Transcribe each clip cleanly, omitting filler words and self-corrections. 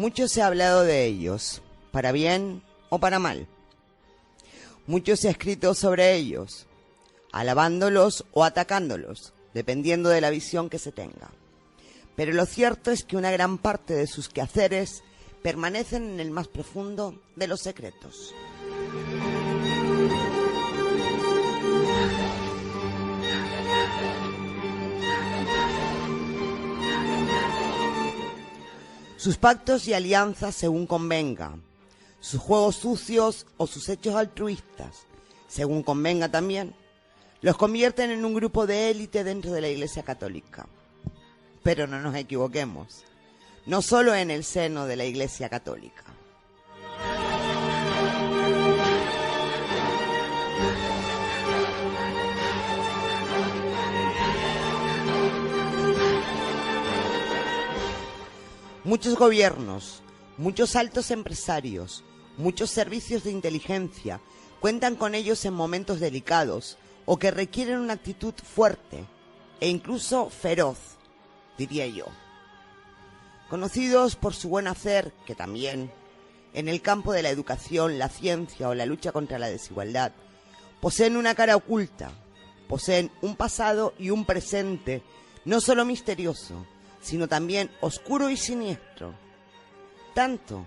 Mucho se ha hablado de ellos, para bien o para mal. Mucho se ha escrito sobre ellos, alabándolos o atacándolos, dependiendo de la visión que se tenga. Pero lo cierto es que una gran parte de sus quehaceres permanecen en el más profundo de los secretos. Sus pactos y alianzas según convenga, sus juegos sucios o sus hechos altruistas, según convenga también, los convierten en un grupo de élite dentro de la Iglesia Católica. Pero no nos equivoquemos, no solo en el seno de la Iglesia Católica. Muchos gobiernos, muchos altos empresarios, muchos servicios de inteligencia cuentan con ellos en momentos delicados o que requieren una actitud fuerte e incluso feroz, diría yo. Conocidos por su buen hacer, que también, en el campo de la educación, la ciencia o la lucha contra la desigualdad, poseen una cara oculta, poseen un pasado y un presente no solo misterioso, sino también oscuro y siniestro. Tanto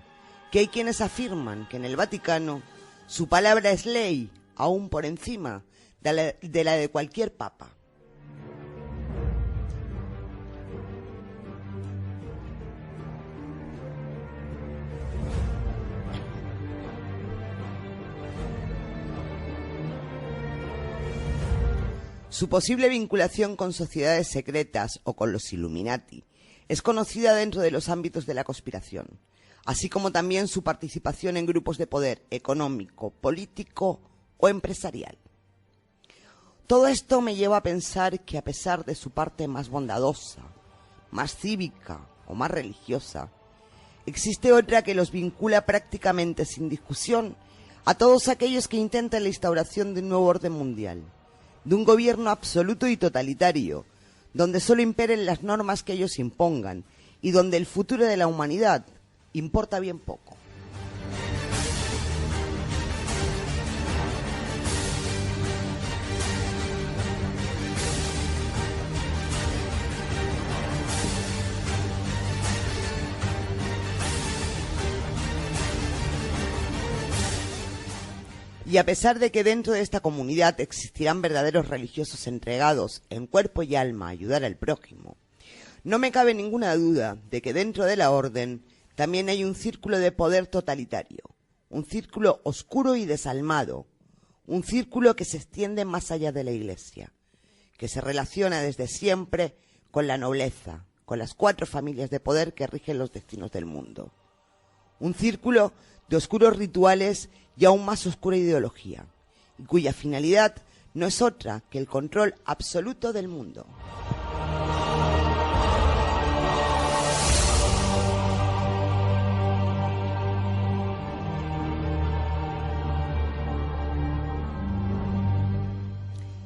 que hay quienes afirman que en el Vaticano su palabra es ley, aún por encima de la de cualquier papa. Su posible vinculación con sociedades secretas o con los Illuminati es conocida dentro de los ámbitos de la conspiración, así como también su participación en grupos de poder económico, político o empresarial. Todo esto me lleva a pensar que a pesar de su parte más bondadosa, más cívica o más religiosa, existe otra que los vincula prácticamente sin discusión a todos aquellos que intentan la instauración de un nuevo orden mundial, de un gobierno absoluto y totalitario, donde solo imperen las normas que ellos impongan y donde el futuro de la humanidad importa bien poco. Y a pesar de que dentro de esta comunidad existirán verdaderos religiosos entregados en cuerpo y alma a ayudar al prójimo, no me cabe ninguna duda de que dentro de la orden también hay un círculo de poder totalitario, un círculo oscuro y desalmado, un círculo que se extiende más allá de la Iglesia, que se relaciona desde siempre con la nobleza, con las 4 familias de poder que rigen los destinos del mundo. Un círculo de oscuros rituales y aún más oscura ideología, y cuya finalidad no es otra que el control absoluto del mundo.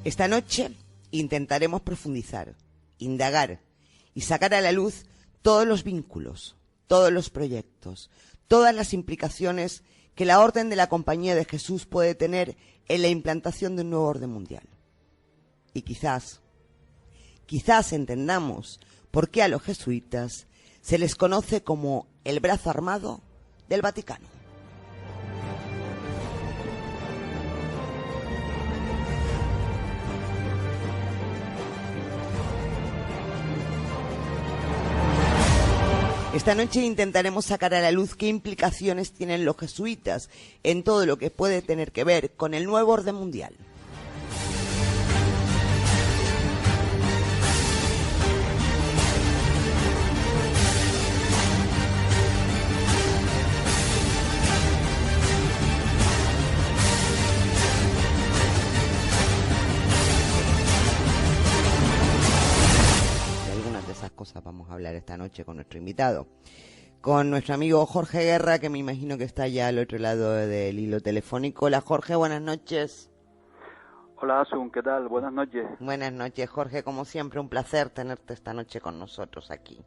Esta noche intentaremos profundizar, indagar y sacar a la luz todos los vínculos, todos los proyectos, todas las implicaciones que la Orden de la Compañía de Jesús puede tener en la implantación de un nuevo orden mundial. Y quizás entendamos por qué a los jesuitas se les conoce como el brazo armado del Vaticano. Esta noche intentaremos sacar a la luz qué implicaciones tienen los jesuitas en todo lo que puede tener que ver con el nuevo orden mundial. Vamos a hablar esta noche con nuestro invitado, con nuestro amigo Jorge Guerra, que me imagino que está ya al otro lado del hilo telefónico. Hola Jorge, buenas noches. Hola Asun, ¿qué tal? Buenas noches. Buenas noches Jorge, como siempre un placer tenerte esta noche con nosotros aquí.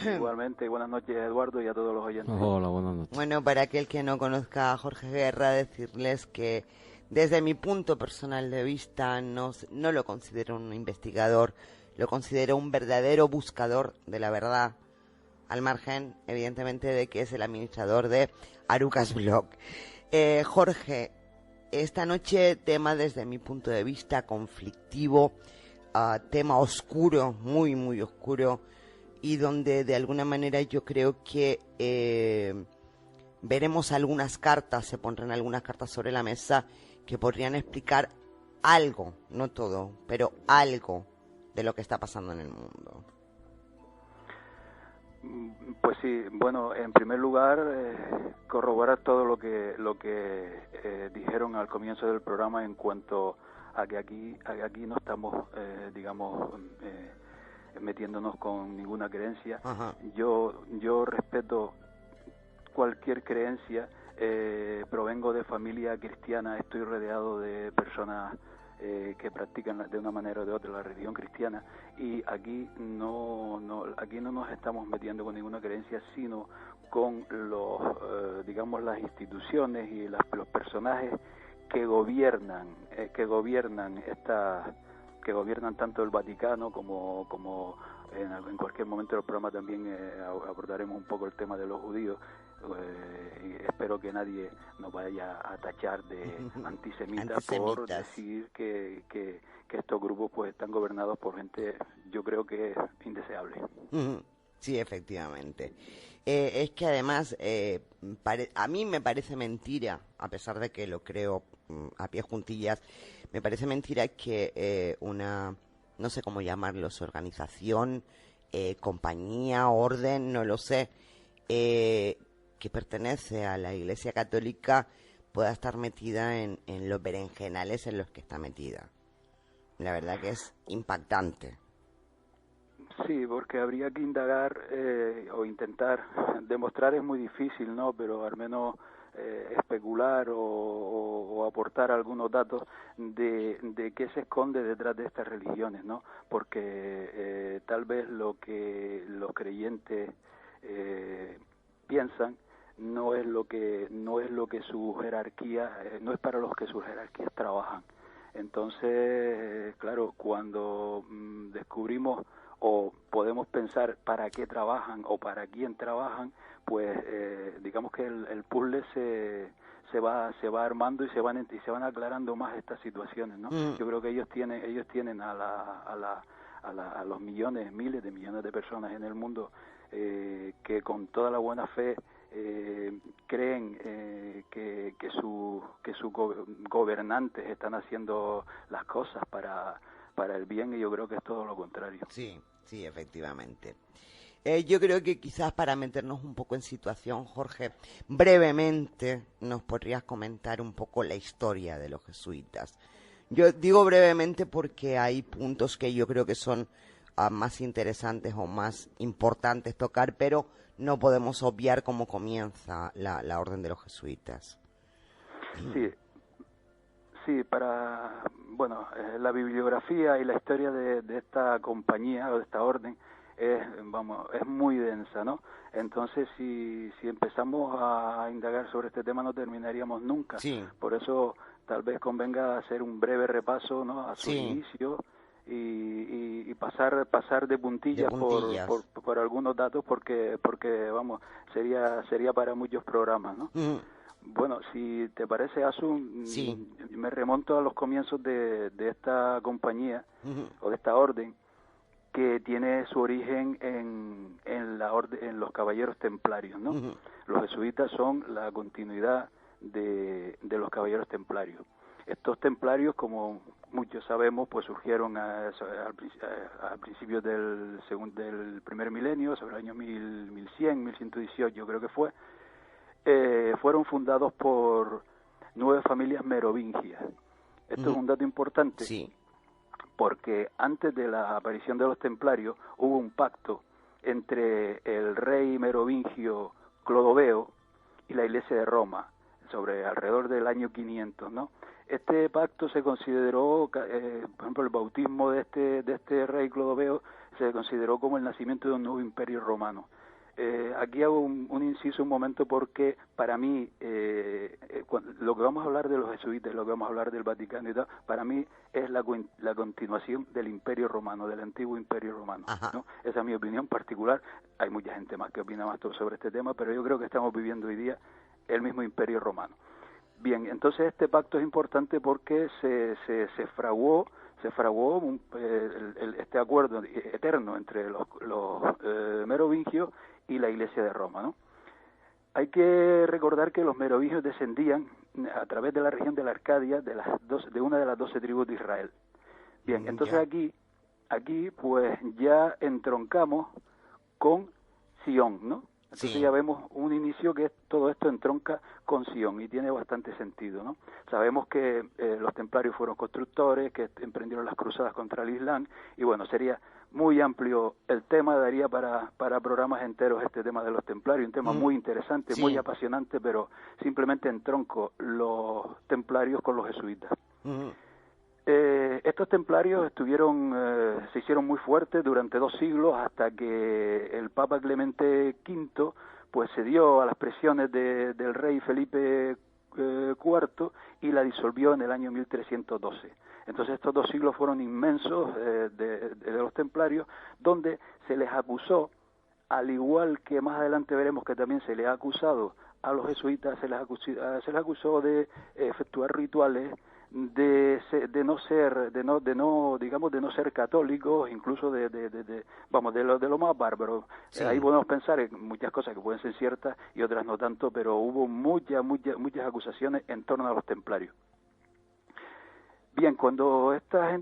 Igualmente, buenas noches, Eduardo, y a todos los oyentes. Hola, buenas noches. Bueno, para aquel que no conozca a Jorge Guerra, decirles que desde mi punto personal de vista no lo considero un investigador, lo considero un verdadero buscador de la verdad, al margen, evidentemente, de que es el administrador de Arucas Blog. Jorge, esta noche tema desde mi punto de vista conflictivo, tema oscuro, muy, muy oscuro, y donde de alguna manera yo creo que veremos algunas cartas, se pondrán algunas cartas sobre la mesa que podrían explicar algo, no todo, pero algo de lo que está pasando en el mundo. Pues sí, bueno, en primer lugar, corroborar todo lo que dijeron al comienzo del programa en cuanto a que aquí no estamos, metiéndonos con ninguna creencia. Ajá. Yo respeto cualquier creencia, provengo de familia cristiana, estoy rodeado de personas que practican de una manera o de otra la religión cristiana, y aquí no nos estamos metiendo con ninguna creencia, sino con las instituciones y los personajes que gobiernan tanto el Vaticano como en cualquier momento del programa también abordaremos un poco el tema de los judíos. Y espero que nadie nos vaya a tachar de antisemitas por decir que estos grupos pues están gobernados por gente, yo creo que es indeseable. Sí, efectivamente. Es que además a mí me parece mentira, a pesar de que lo creo a pie juntillas, me parece mentira que no sé cómo llamarlo, su organización, compañía, orden, no lo sé, que pertenece a la Iglesia Católica pueda estar metida en los berenjenales en los que está metida. La verdad que es impactante. Sí, porque habría que indagar o intentar demostrar, es muy difícil, ¿no? Pero al menos especular o aportar algunos datos de qué se esconde detrás de estas religiones, ¿no? Porque tal vez lo que los creyentes piensan no es lo que su jerarquía, no es para los que sus jerarquías trabajan. Entonces, claro, cuando descubrimos o podemos pensar para qué trabajan o para quién trabajan, pues digamos que el puzzle se va armando y se van aclarando más estas situaciones, ¿no? Yo creo que ellos tienen a los millones, miles de millones de personas en el mundo que con toda la buena fe creen que sus gobernantes están haciendo las cosas para el bien, y yo creo que es todo lo contrario. Sí, efectivamente. Yo creo que quizás para meternos un poco en situación, Jorge, brevemente nos podrías comentar un poco la historia de los jesuitas. Yo digo brevemente porque hay puntos que yo creo que son más interesantes o más importantes tocar, pero no podemos obviar cómo comienza la orden de los jesuitas. Sí, la bibliografía y la historia de esta compañía o de esta orden es muy densa, ¿no? Entonces, si empezamos a indagar sobre este tema no terminaríamos nunca. Sí. Por eso tal vez convenga hacer un breve repaso, ¿no?, a su inicio y pasar de puntillas. Por algunos datos porque sería para muchos programas, ¿no? Bueno, si te parece, Asun, me remonto a los comienzos de esta compañía o de esta orden, que tiene su origen en los caballeros templarios, ¿no? Los jesuitas son la continuidad de los caballeros templarios. Estos templarios, como muchos sabemos, pues surgieron a principios del primer milenio, sobre el año 1100, 1118 creo que fue. Fueron fundados por 9 familias merovingias. Esto es un dato importante, porque antes de la aparición de los templarios hubo un pacto entre el rey merovingio Clodoveo y la Iglesia de Roma, sobre alrededor del año 500, ¿no? Este pacto se consideró, por ejemplo, el bautismo de este rey Clodoveo se consideró como el nacimiento de un nuevo imperio romano. Aquí hago un inciso un momento porque para mí lo que vamos a hablar de los jesuitas, lo que vamos a hablar del Vaticano y tal, para mí es la continuación del Imperio Romano, del antiguo Imperio Romano, ¿no? Esa es mi opinión particular. Hay mucha gente más que opina más sobre este tema, pero yo creo que estamos viviendo hoy día el mismo Imperio Romano. Bien, entonces este pacto es importante porque se fraguó este acuerdo eterno entre los merovingios y la Iglesia de Roma, ¿no? Hay que recordar que los merovingios descendían a través de la región de la Arcadia de una de las 12 tribus de Israel. Bien, entonces aquí pues ya entroncamos con Sion, ¿no? Entonces ya vemos un inicio que todo esto entronca con Sion y tiene bastante sentido, ¿no? Sabemos que los templarios fueron constructores, que emprendieron las cruzadas contra el Islam, y bueno, sería muy amplio el tema, daría para programas enteros este tema de los templarios, un tema muy interesante, muy apasionante, pero simplemente entronco los templarios con los jesuitas. Estos templarios se hicieron muy fuertes durante 2 siglos hasta que el Papa Clemente V pues se dio a las presiones del rey Felipe IV y la disolvió en el año 1312. Entonces estos 2 siglos fueron inmensos de los templarios, donde se les acusó, al igual que más adelante veremos que también se les ha acusado a los jesuitas, se les acusó de efectuar rituales, de no ser católicos, incluso de lo más bárbaro. Ahí podemos pensar en muchas cosas que pueden ser ciertas y otras no tanto, pero hubo muchas acusaciones en torno a los templarios. Bien, cuando esta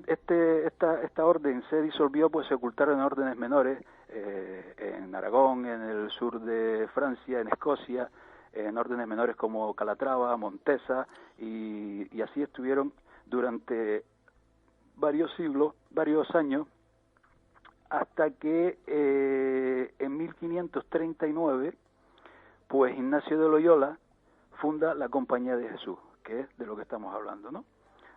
orden se disolvió, pues se ocultaron órdenes menores en Aragón, en el sur de Francia, en Escocia, en órdenes menores como Calatrava, Montesa, y así estuvieron durante varios siglos, varios años, hasta que en 1539, pues Ignacio de Loyola funda la Compañía de Jesús, que es de lo que estamos hablando, ¿no?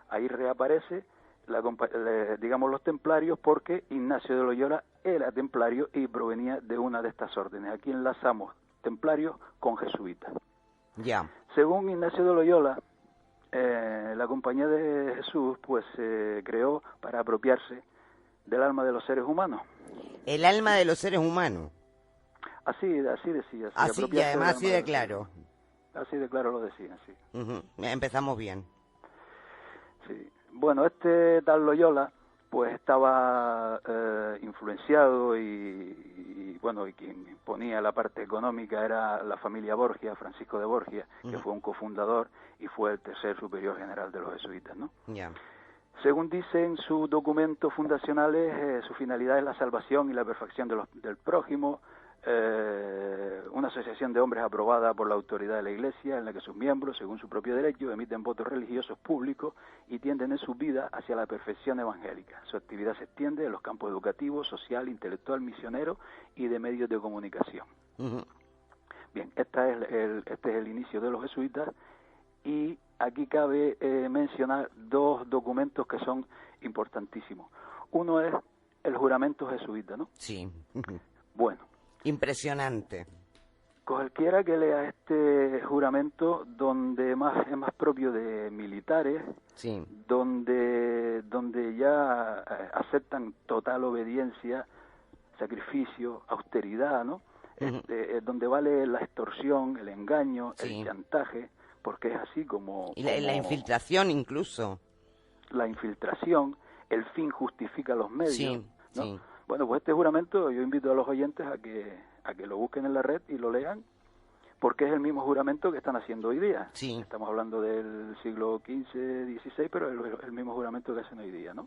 Ahí reaparece, los templarios, porque Ignacio de Loyola era templario y provenía de una de estas órdenes. Aquí enlazamos templarios con jesuitas. Según Ignacio de Loyola, la Compañía de Jesús pues se creó para apropiarse del alma de los seres humanos. El alma de los seres humanos. Así decía. Así, y además así de claro. Así de claro lo decía, sí. Empezamos bien. Sí. Bueno, este tal Loyola pues estaba influenciado y quien ponía la parte económica era la familia Borgia, Francisco de Borgia, que fue un cofundador y fue el tercer superior general de los jesuitas, ¿no? Según dicen sus documentos fundacionales, su finalidad es la salvación y la perfección del prójimo, una asociación de hombres aprobada por la autoridad de la Iglesia, en la que sus miembros, según su propio derecho, emiten votos religiosos públicos y tienden en su vida hacia la perfección evangélica. Su actividad se extiende en los campos educativo, social, intelectual, misionero y de medios de comunicación. Bien, este es el inicio de los jesuitas, y aquí cabe mencionar 2 documentos que son importantísimos. Uno es el juramento jesuita, ¿no? Sí. Bueno. Impresionante. Cualquiera que lea este juramento, donde es más propio de militares, donde ya aceptan total obediencia, sacrificio, austeridad, ¿no? Donde vale la extorsión, el engaño, el chantaje, porque es así como... Y la infiltración incluso. La infiltración, el fin justifica los medios, ¿no? Sí. Bueno, pues este juramento yo invito a los oyentes a que lo busquen en la red y lo lean, porque es el mismo juramento que están haciendo hoy día. Estamos hablando del siglo XV, XVI, pero es el mismo juramento que hacen hoy día, ¿no?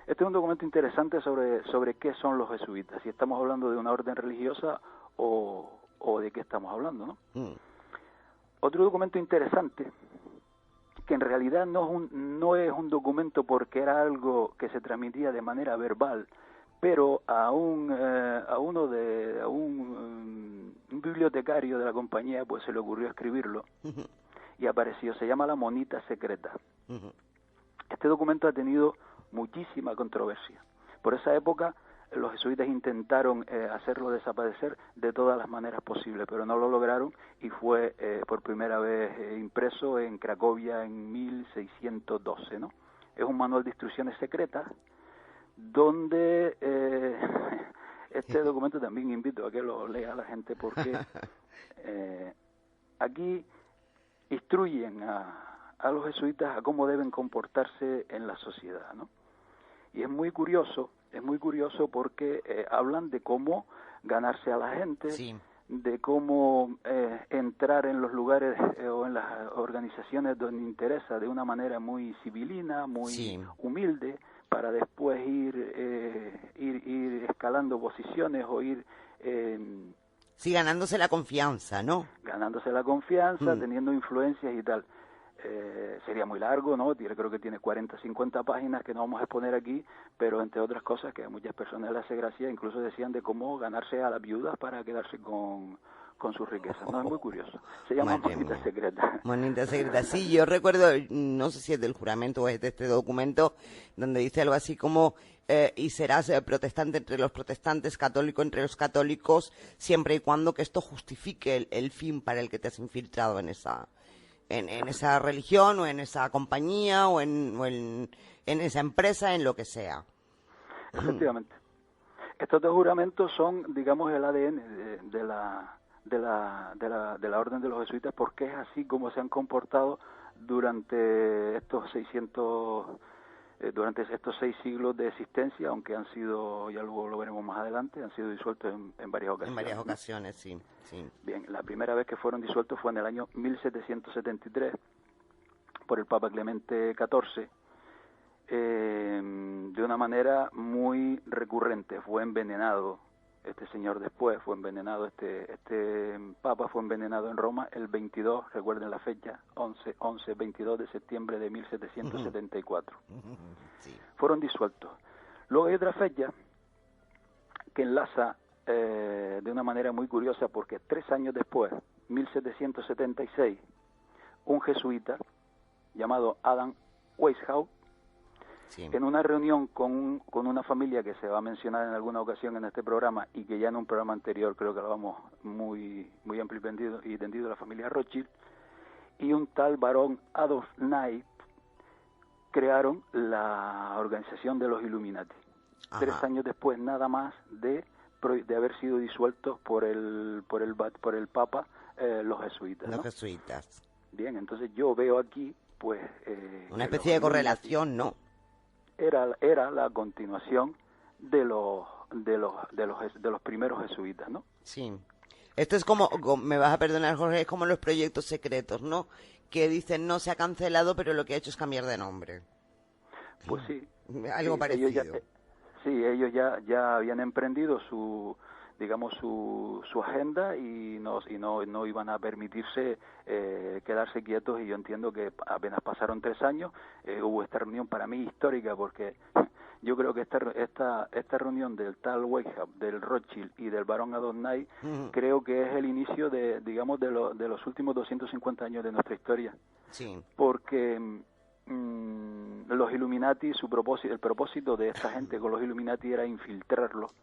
Este es un documento interesante sobre qué son los jesuitas, si estamos hablando de una orden religiosa o de qué estamos hablando, ¿no? Otro documento interesante, que en realidad no es un documento porque era algo que se transmitía de manera verbal, pero a un bibliotecario de la compañía pues se le ocurrió escribirlo, y apareció, se llama La Monita Secreta. Este documento ha tenido muchísima controversia. Por esa época los jesuitas intentaron hacerlo desaparecer de todas las maneras posibles, pero no lo lograron y fue por primera vez impreso en Cracovia en 1612, ¿no? Es un manual de instrucciones secretas donde este documento también invito a que lo lea la gente porque aquí instruyen a los jesuitas a cómo deben comportarse en la sociedad, ¿no? Y es muy curioso porque hablan de cómo ganarse a la gente, sí, de cómo entrar en los lugares o en las organizaciones donde interesa de una manera muy civilina, muy sí, humilde, para después ir escalando posiciones o ir... sí, ganándose la confianza, ¿no? Ganándose la confianza, teniendo influencias y tal. Sería muy largo, ¿no? Creo que tiene 40, 50 páginas que no vamos a exponer aquí, pero entre otras cosas que a muchas personas les hace gracia, incluso decían de cómo ganarse a las viudas para quedarse con sus riquezas, ¿no? Es muy curioso. Se llama Monita Secreta. Monita Secreta, sí, yo recuerdo, no sé si es del juramento o es de este documento, donde dice algo así como, y serás protestante entre los protestantes, católico entre los católicos, siempre y cuando que esto justifique el fin para el que te has infiltrado en esa religión o en esa compañía o en esa empresa, en lo que sea. Efectivamente. Estos dos juramentos son, digamos, el ADN de la orden de los jesuitas, porque es así como se han comportado durante estos 6 siglos de existencia, aunque han sido, ya luego lo veremos más adelante, han sido disueltos en varias ocasiones. En varias ocasiones, sí, sí. Bien, la primera vez que fueron disueltos fue en el año 1773 por el Papa Clemente XIV, de una manera muy recurrente. Fue envenenado este señor después, fue envenenado, este Papa fue envenenado en Roma el 22, recuerden la fecha, 22 de septiembre de 1774. Sí. Fueron disueltos. Luego hay otra fecha que enlaza de una manera muy curiosa, porque 3 años después, 1776, un jesuita llamado Adam Weishaupt, sí, en una reunión con una familia que se va a mencionar en alguna ocasión en este programa y que ya en un programa anterior creo que lo vamos muy amplio y tendido, la familia Rothschild, y un tal varón Adolf Knight crearon la organización de los Illuminati. Ajá. 3 años después nada más de haber sido disueltos por el Papa los jesuitas, ¿no? Los jesuitas. Bien, entonces yo veo aquí pues una especie de correlación, ¿no? Era la continuación de los primeros jesuitas, ¿no? Sí. Esto es como, me vas a perdonar, Jorge, es como los proyectos secretos, ¿no? Que dicen no se ha cancelado, pero lo que ha hecho es cambiar de nombre. Pues sí. Algo sí, parecido. Ellos ya habían emprendido su agenda y no iban a permitirse quedarse quietos, y yo entiendo que apenas pasaron 3 años, hubo esta reunión para mí histórica, porque yo creo que esta reunión del tal Weishaupt, del Rothschild y del barón Adolf Knight, creo que es el inicio de los últimos 250 años de nuestra historia. Sí. Porque los Illuminati, el propósito de esta gente con los Illuminati era infiltrarlos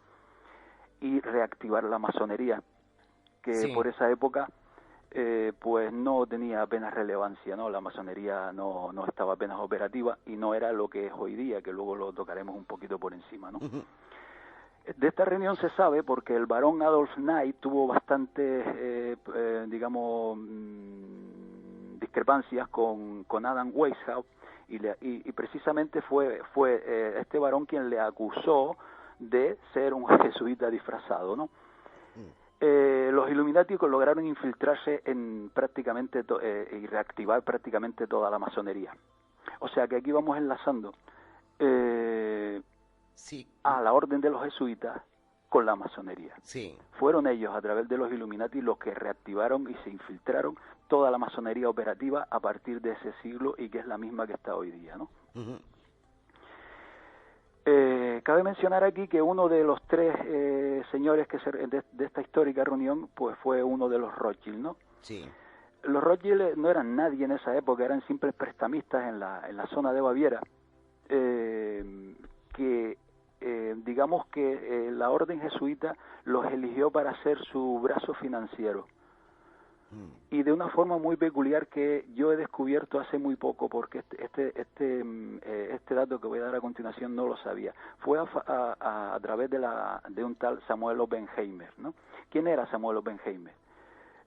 y reactivar la masonería, que sí, por esa época pues no tenía apenas relevancia, ¿no? La masonería no estaba apenas operativa y no era lo que es hoy día, que luego lo tocaremos un poquito por encima, ¿no? De esta reunión se sabe porque el barón Adolf Knight tuvo bastantes, discrepancias con Adam Weishaupt, y precisamente fue este varón quien le acusó de ser un jesuita disfrazado, ¿no? Los Illuminati lograron infiltrarse en prácticamente y reactivar prácticamente toda la masonería. O sea que aquí vamos enlazando sí, a la orden de los jesuitas con la masonería. Sí. Fueron ellos, a través de los Illuminati, los que reactivaron y se infiltraron toda la masonería operativa a partir de ese siglo, y que es la misma que está hoy día, ¿no? Cabe mencionar aquí que uno de los 3 señores de esta histórica reunión pues fue uno de los Rothschild, ¿no? Sí. los Rothschild no eran nadie en esa época, eran simples prestamistas en la zona de Baviera, que digamos que la orden jesuita los eligió para ser su brazo financiero. Y de una forma muy peculiar que yo he descubierto hace muy poco, porque este dato que voy a dar a continuación no lo sabía. Fue a través de un tal Samuel Oppenheimer, ¿no? ¿Quién era Samuel Oppenheimer?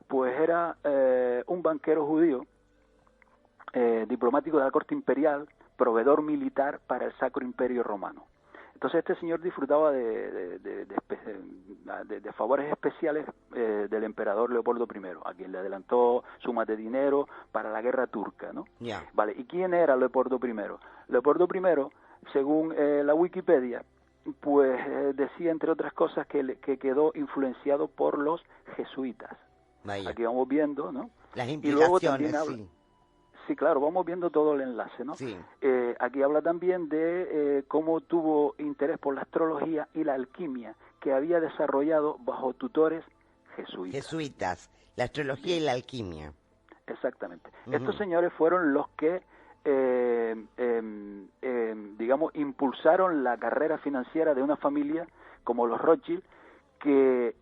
Pues era un banquero judío, diplomático de la corte imperial, proveedor militar para el Sacro Imperio Romano. Entonces este señor disfrutaba de favores especiales del emperador Leopoldo I, a quien le adelantó sumas de dinero para la guerra turca, ¿no? Yeah. Vale, ¿y quién era Leopoldo I? Leopoldo I, según la Wikipedia, pues decía, entre otras cosas, que quedó influenciado por los jesuitas. Vaya. Aquí vamos viendo, ¿no? Las implicaciones, y luego también habla, sí. Sí, claro, vamos viendo todo el enlace, ¿no? Sí. Aquí habla también de cómo tuvo interés por la astrología y la alquimia, que había desarrollado bajo tutores jesuitas. Jesuitas, la astrología y la alquimia. Exactamente. Estos señores fueron los que, digamos, impulsaron la carrera financiera de una familia como los Rothschild, que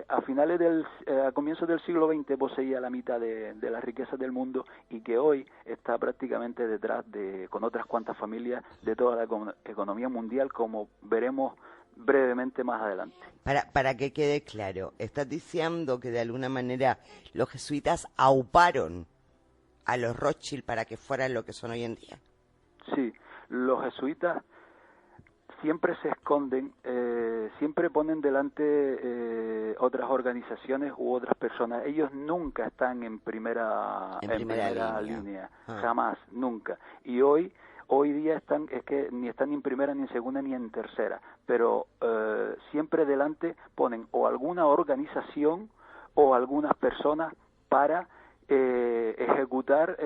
a comienzos del siglo XX poseía la mitad de las riquezas del mundo y que hoy está prácticamente detrás con otras cuantas familias de toda la economía mundial, como veremos brevemente más adelante. Para que quede claro, estás diciendo que de alguna manera los jesuitas auparon a los Rothschild para que fueran lo que son hoy en día. Sí, los jesuitas siempre se esconden, siempre ponen delante otras organizaciones u otras personas. Ellos nunca están en primera línea. Jamás, nunca. Y hoy día ni están ni en primera, ni en segunda, ni en tercera, pero siempre delante ponen o alguna organización o algunas personas para ejecutar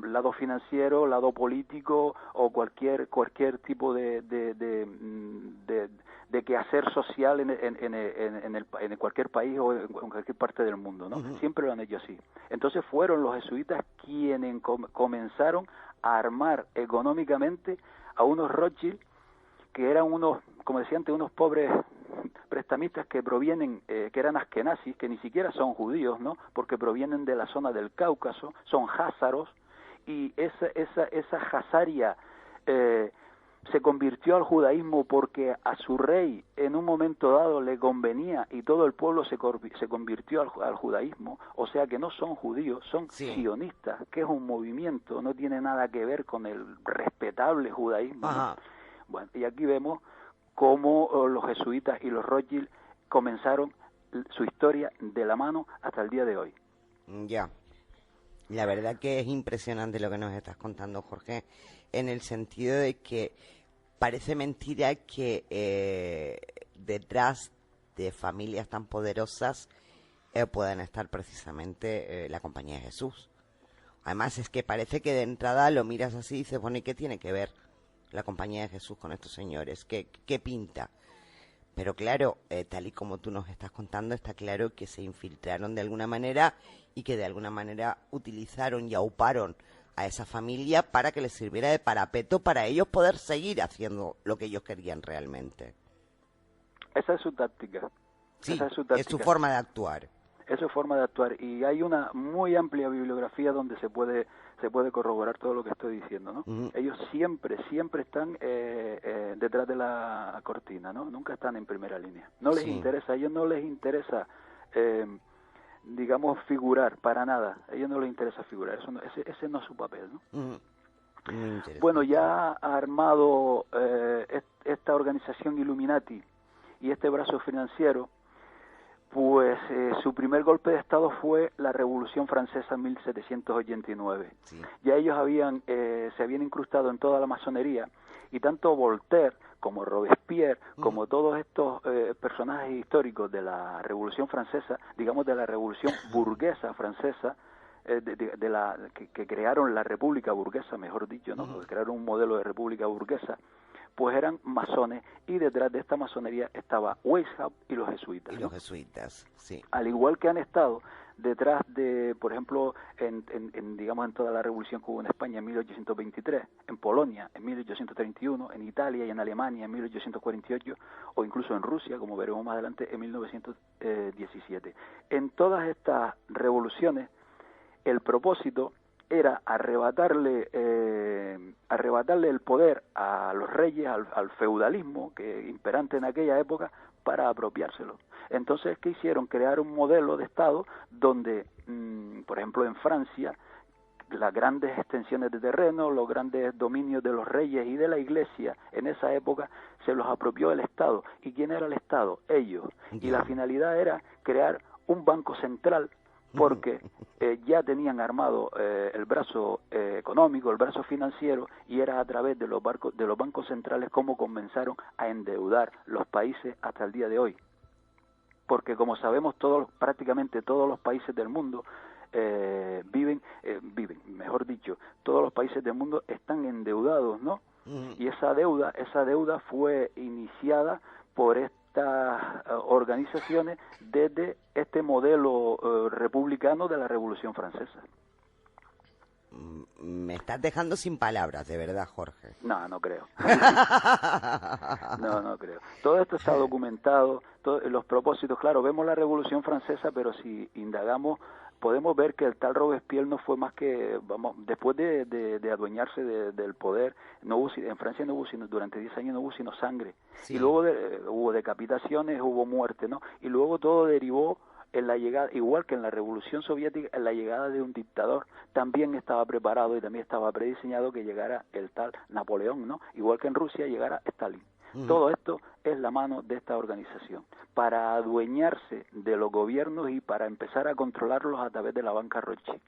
lado financiero, lado político o cualquier tipo de quehacer social en cualquier país o en cualquier parte del mundo, ¿no? Siempre lo han hecho así. Entonces fueron los jesuitas quienes comenzaron a armar económicamente a unos Rothschild que eran unos, como decía antes, unos pobres prestamistas que provienen, que eran askenazis, que ni siquiera son judíos, ¿no? Porque provienen de la zona del Cáucaso, son házaros, y esa hazaria se convirtió al judaísmo porque a su rey en un momento dado le convenía y todo el pueblo se convirtió al judaísmo. O sea que no son judíos, son sionistas, que es un movimiento, no tiene nada que ver con el respetable judaísmo, ¿no? Bueno, y aquí vemos cómo los jesuitas y los Rothschild comenzaron su historia de la mano hasta el día de hoy. Ya. La verdad que es impresionante lo que nos estás contando, Jorge, en el sentido de que parece mentira que detrás de familias tan poderosas puedan estar precisamente la Compañía de Jesús. Además es que parece que de entrada lo miras así y dices, bueno, ¿y qué tiene que ver la Compañía de Jesús con estos señores? ¿Qué pinta? Pero claro, tal y como tú nos estás contando, está claro que se infiltraron de alguna manera y que de alguna manera utilizaron y auparon a esa familia para que les sirviera de parapeto para ellos poder seguir haciendo lo que ellos querían realmente. Esa es su táctica. Sí, esa es su táctica. Es su forma de actuar. Es su forma de actuar, y hay una muy amplia bibliografía donde se puede corroborar todo lo que estoy diciendo, ¿no? Ellos siempre están detrás de la cortina, ¿no? Nunca están en primera línea. No les interesa, a ellos no les interesa, digamos, figurar para nada. A ellos no les interesa figurar, ese no es su papel, ¿no? Bueno, ya ha armado esta organización Illuminati y este brazo financiero. Pues su primer golpe de Estado fue la Revolución Francesa en 1789. Sí. Ya ellos se habían incrustado en toda la masonería, y tanto Voltaire como Robespierre, como todos estos personajes históricos de la Revolución Francesa, digamos de la Revolución burguesa francesa, que crearon la República burguesa, mejor dicho, ¿no? Que crearon un modelo de República burguesa, pues eran masones, y detrás de esta masonería estaba Weishaupt y los jesuitas. Y los jesuitas, sí. Al igual que han estado detrás de, por ejemplo, digamos en toda la revolución que hubo en España en 1823, en Polonia en 1831, en Italia y en Alemania en 1848, o incluso en Rusia, como veremos más adelante, en 1917. En todas estas revoluciones, el propósito era arrebatarle el poder a los reyes, al feudalismo que imperante en aquella época, para apropiárselo. Entonces, ¿qué hicieron? Crear un modelo de Estado donde, por ejemplo, en Francia, las grandes extensiones de terreno, los grandes dominios de los reyes y de la Iglesia en esa época se los apropió el Estado. ¿Y quién era el Estado? Ellos. Y la finalidad era crear un banco central, porque ya tenían armado el brazo económico, el brazo financiero, y era a través de los bancos centrales como comenzaron a endeudar los países hasta el día de hoy. Porque como sabemos, prácticamente todos los países del mundo mejor dicho, todos los países del mundo están endeudados, ¿no? Y esa deuda fue iniciada por estas organizaciones desde este modelo republicano de la Revolución Francesa. Me estás dejando sin palabras, de verdad, Jorge. No creo. No creo. Todo esto está documentado, los propósitos, claro, vemos la Revolución Francesa, pero si indagamos, podemos ver que el tal Robespierre no fue más que, después de adueñarse del poder, en Francia no hubo sino, durante 10 años no hubo sino sangre. Sí. Y luego hubo decapitaciones, hubo muerte, ¿no? Y luego todo derivó en la llegada, igual que en la Revolución Soviética, en la llegada de un dictador. También estaba preparado y también estaba prediseñado que llegara el tal Napoleón, ¿no? Igual que en Rusia llegara Stalin. Todo esto es la mano de esta organización, para adueñarse de los gobiernos y para empezar a controlarlos a través de la banca Rothschild.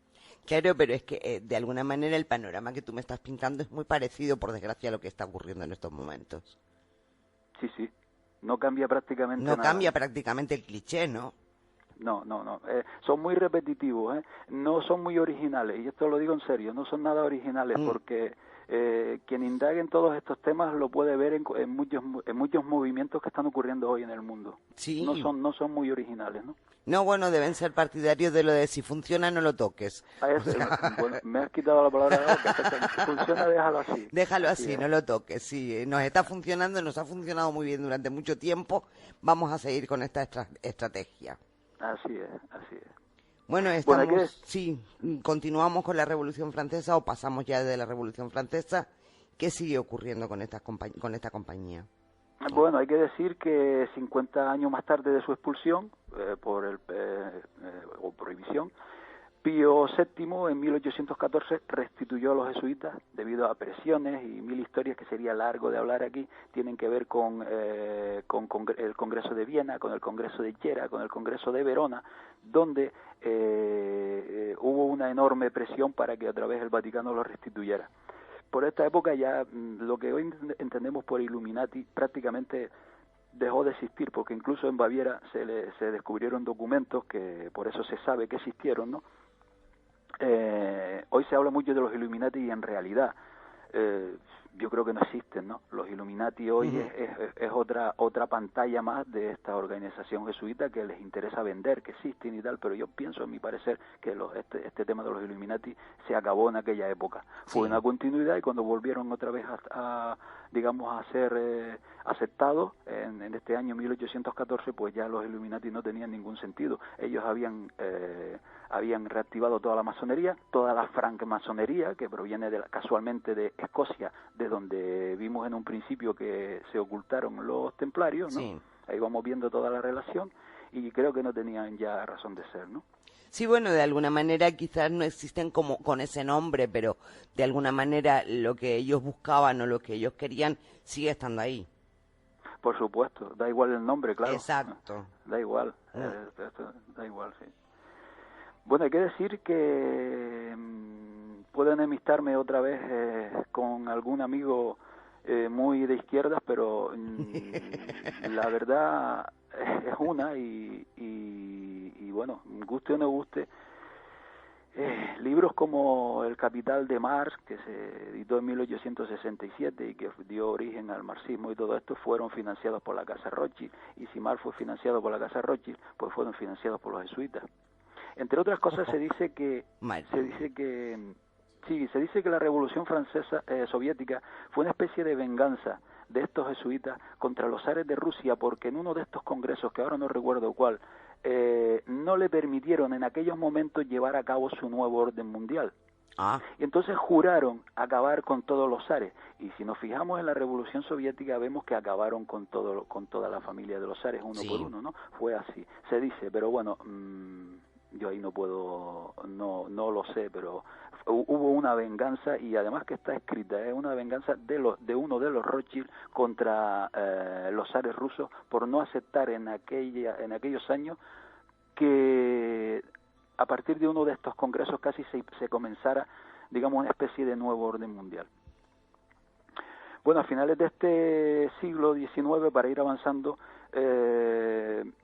Claro, pero es que de alguna manera el panorama que tú me estás pintando es muy parecido, por desgracia, a lo que está ocurriendo en estos momentos. Sí, no cambia prácticamente nada. No cambia prácticamente el cliché, ¿no? No. Son muy repetitivos, no son muy originales, y esto lo digo en serio, no son nada originales, porque quien indague en todos estos temas lo puede ver en muchos movimientos que están ocurriendo hoy en el mundo. Sí. No son muy originales, ¿no? No, bueno, deben ser partidarios de lo de si funciona no lo toques. Bueno, me has quitado la palabra de la boca. Si funciona, déjalo así. Déjalo así, no lo toques. Sí, nos está funcionando, nos ha funcionado muy bien durante mucho tiempo. Vamos a seguir con esta estrategia. Así es. Bueno, sí, continuamos con la Revolución Francesa o pasamos ya de la Revolución Francesa. ¿Qué sigue ocurriendo con esta compañía? Bueno, hay que decir que 50 años más tarde de su expulsión o prohibición, Pío VII en 1814 restituyó a los jesuitas debido a presiones y mil historias que sería largo de hablar aquí. Tienen que ver con el Congreso de Viena, con el Congreso de Gera, con el Congreso de Verona, donde hubo una enorme presión para que a través del Vaticano los restituyera. Por esta época ya lo que hoy entendemos por Illuminati prácticamente dejó de existir, porque incluso en Baviera se descubrieron documentos que por eso se sabe que existieron, ¿no? Hoy se habla mucho de los Illuminati y en realidad yo creo que no existen, ¿no? Los Illuminati hoy es otra pantalla más de esta organización jesuita que les interesa vender, que existen y tal, pero yo pienso, a mi parecer, que este tema de los Illuminati se acabó en aquella época. Fue una continuidad, y cuando volvieron otra vez a ser aceptados en este año 1814, pues ya los Illuminati no tenían ningún sentido. Ellos habían reactivado toda la masonería, toda la francmasonería, que proviene casualmente de Escocia, de donde vimos en un principio que se ocultaron los templarios, ¿no? Sí. Ahí vamos viendo toda la relación, y creo que no tenían ya razón de ser, ¿no? Sí, bueno, de alguna manera quizás no existen como con ese nombre, pero de alguna manera lo que ellos buscaban o lo que ellos querían sigue estando ahí. Por supuesto, da igual el nombre, claro. Exacto. Da igual, da igual, sí. Bueno, hay que decir que puedo enemistarme otra vez con algún amigo muy de izquierdas, pero la verdad es una, y bueno, guste o no guste, Libros como El Capital de Marx, que se editó en 1867 y que dio origen al marxismo y todo esto, fueron financiados por la Casa Rothschild, y si Marx fue financiado por la Casa Rothschild, pues fueron financiados por los jesuitas. Entre otras cosas, se dice que la Revolución Francesa soviética fue una especie de venganza de estos jesuitas contra los zares de Rusia, porque en uno de estos congresos, que ahora no recuerdo cuál, no le permitieron en aquellos momentos llevar a cabo su nuevo orden mundial. Y entonces juraron acabar con todos los zares. Y si nos fijamos en la Revolución Soviética, vemos que acabaron con toda la familia de los zares, uno por uno, ¿no? Fue así, se dice, pero bueno, yo ahí no puedo, no lo sé, pero hubo una venganza, y además que está escrita, es una venganza de uno de los Rothschild contra los zares rusos por no aceptar en aquellos años que a partir de uno de estos congresos casi se comenzara, digamos, una especie de nuevo orden mundial. Bueno, a finales de este siglo XIX, para ir avanzando,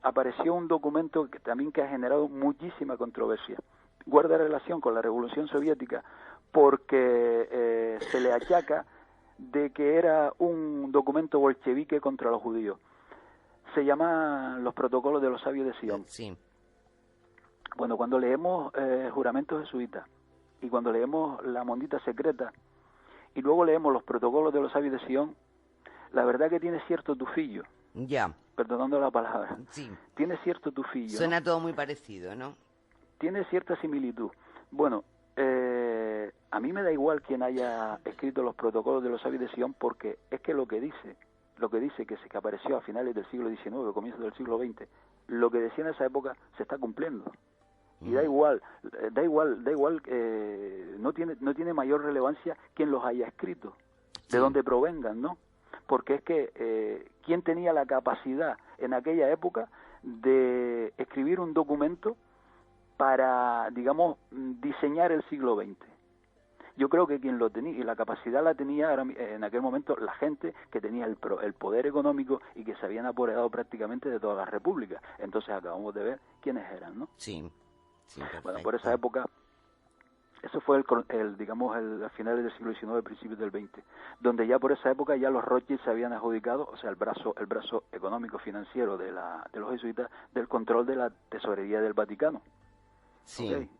apareció un documento que ha generado muchísima controversia. Guarda relación con la Revolución Soviética porque se le achaca de que era un documento bolchevique contra los judíos. Se llama Los Protocolos de los Sabios de Sion. Sí. Bueno, cuando leemos Juramentos Jesuitas y cuando leemos La Mondita Secreta y luego leemos Los Protocolos de los Sabios de Sion, la verdad que tiene cierto tufillo. Ya. Perdonando la palabra. Sí. Tiene cierto tufillo. Suena todo muy parecido, ¿no? Tiene cierta similitud. Bueno, a mí me da igual quien haya escrito Los Protocolos de los Sabios de Sion, porque es que lo que dice que apareció a finales del siglo XIX, comienzos del siglo XX, lo que decía en esa época se está cumpliendo. Y da igual, no tiene mayor relevancia quien los haya escrito, de dónde provengan, ¿no? Porque es que quién tenía la capacidad en aquella época de escribir un documento para, digamos, diseñar el siglo XX. Yo creo que quien lo tenía, y la capacidad la tenía en aquel momento la gente que tenía el poder económico y que se habían apoderado prácticamente de todas las repúblicas. Entonces acabamos de ver quiénes eran, ¿no? Sí, perfecto. Bueno, por esa época, eso fue a finales del siglo XIX, principios del XX, donde ya por esa época ya los Rothschild se habían adjudicado, o sea, el brazo económico financiero de los jesuitas, del control de la tesorería del Vaticano. Sí. ¿Okay?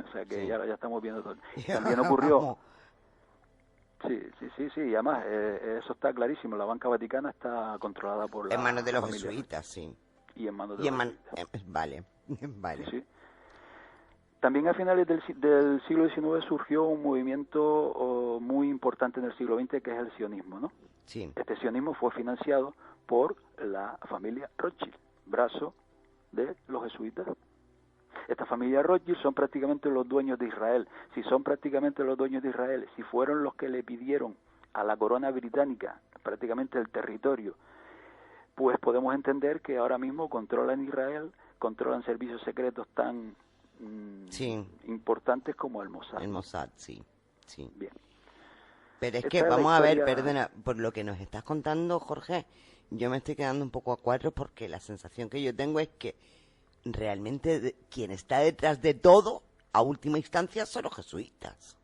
O sea que ya estamos viendo todo. También ocurrió... Sí, y además eso está clarísimo, la banca vaticana está controlada por la... En manos de los familia jesuitas, sí. Y en manos de los jesuitas. Vale. Sí. También a finales del siglo XIX surgió un movimiento muy importante en el siglo XX, que es el sionismo, ¿no? Sí. Este sionismo fue financiado por la familia Rothschild, brazo de los jesuitas. Esta familia Rothschild son prácticamente los dueños de Israel. Si son prácticamente los dueños de Israel, si fueron los que le pidieron a la corona británica prácticamente el territorio, pues podemos entender que ahora mismo controlan Israel, controlan servicios secretos tan importantes como el Mossad. El Mossad, sí. Bien. Pero es que, vamos a ver, perdona, por lo que nos estás contando, Jorge, yo me estoy quedando un poco a cuadros, porque la sensación que yo tengo es que realmente quien está detrás de todo, a última instancia, son los jesuitas.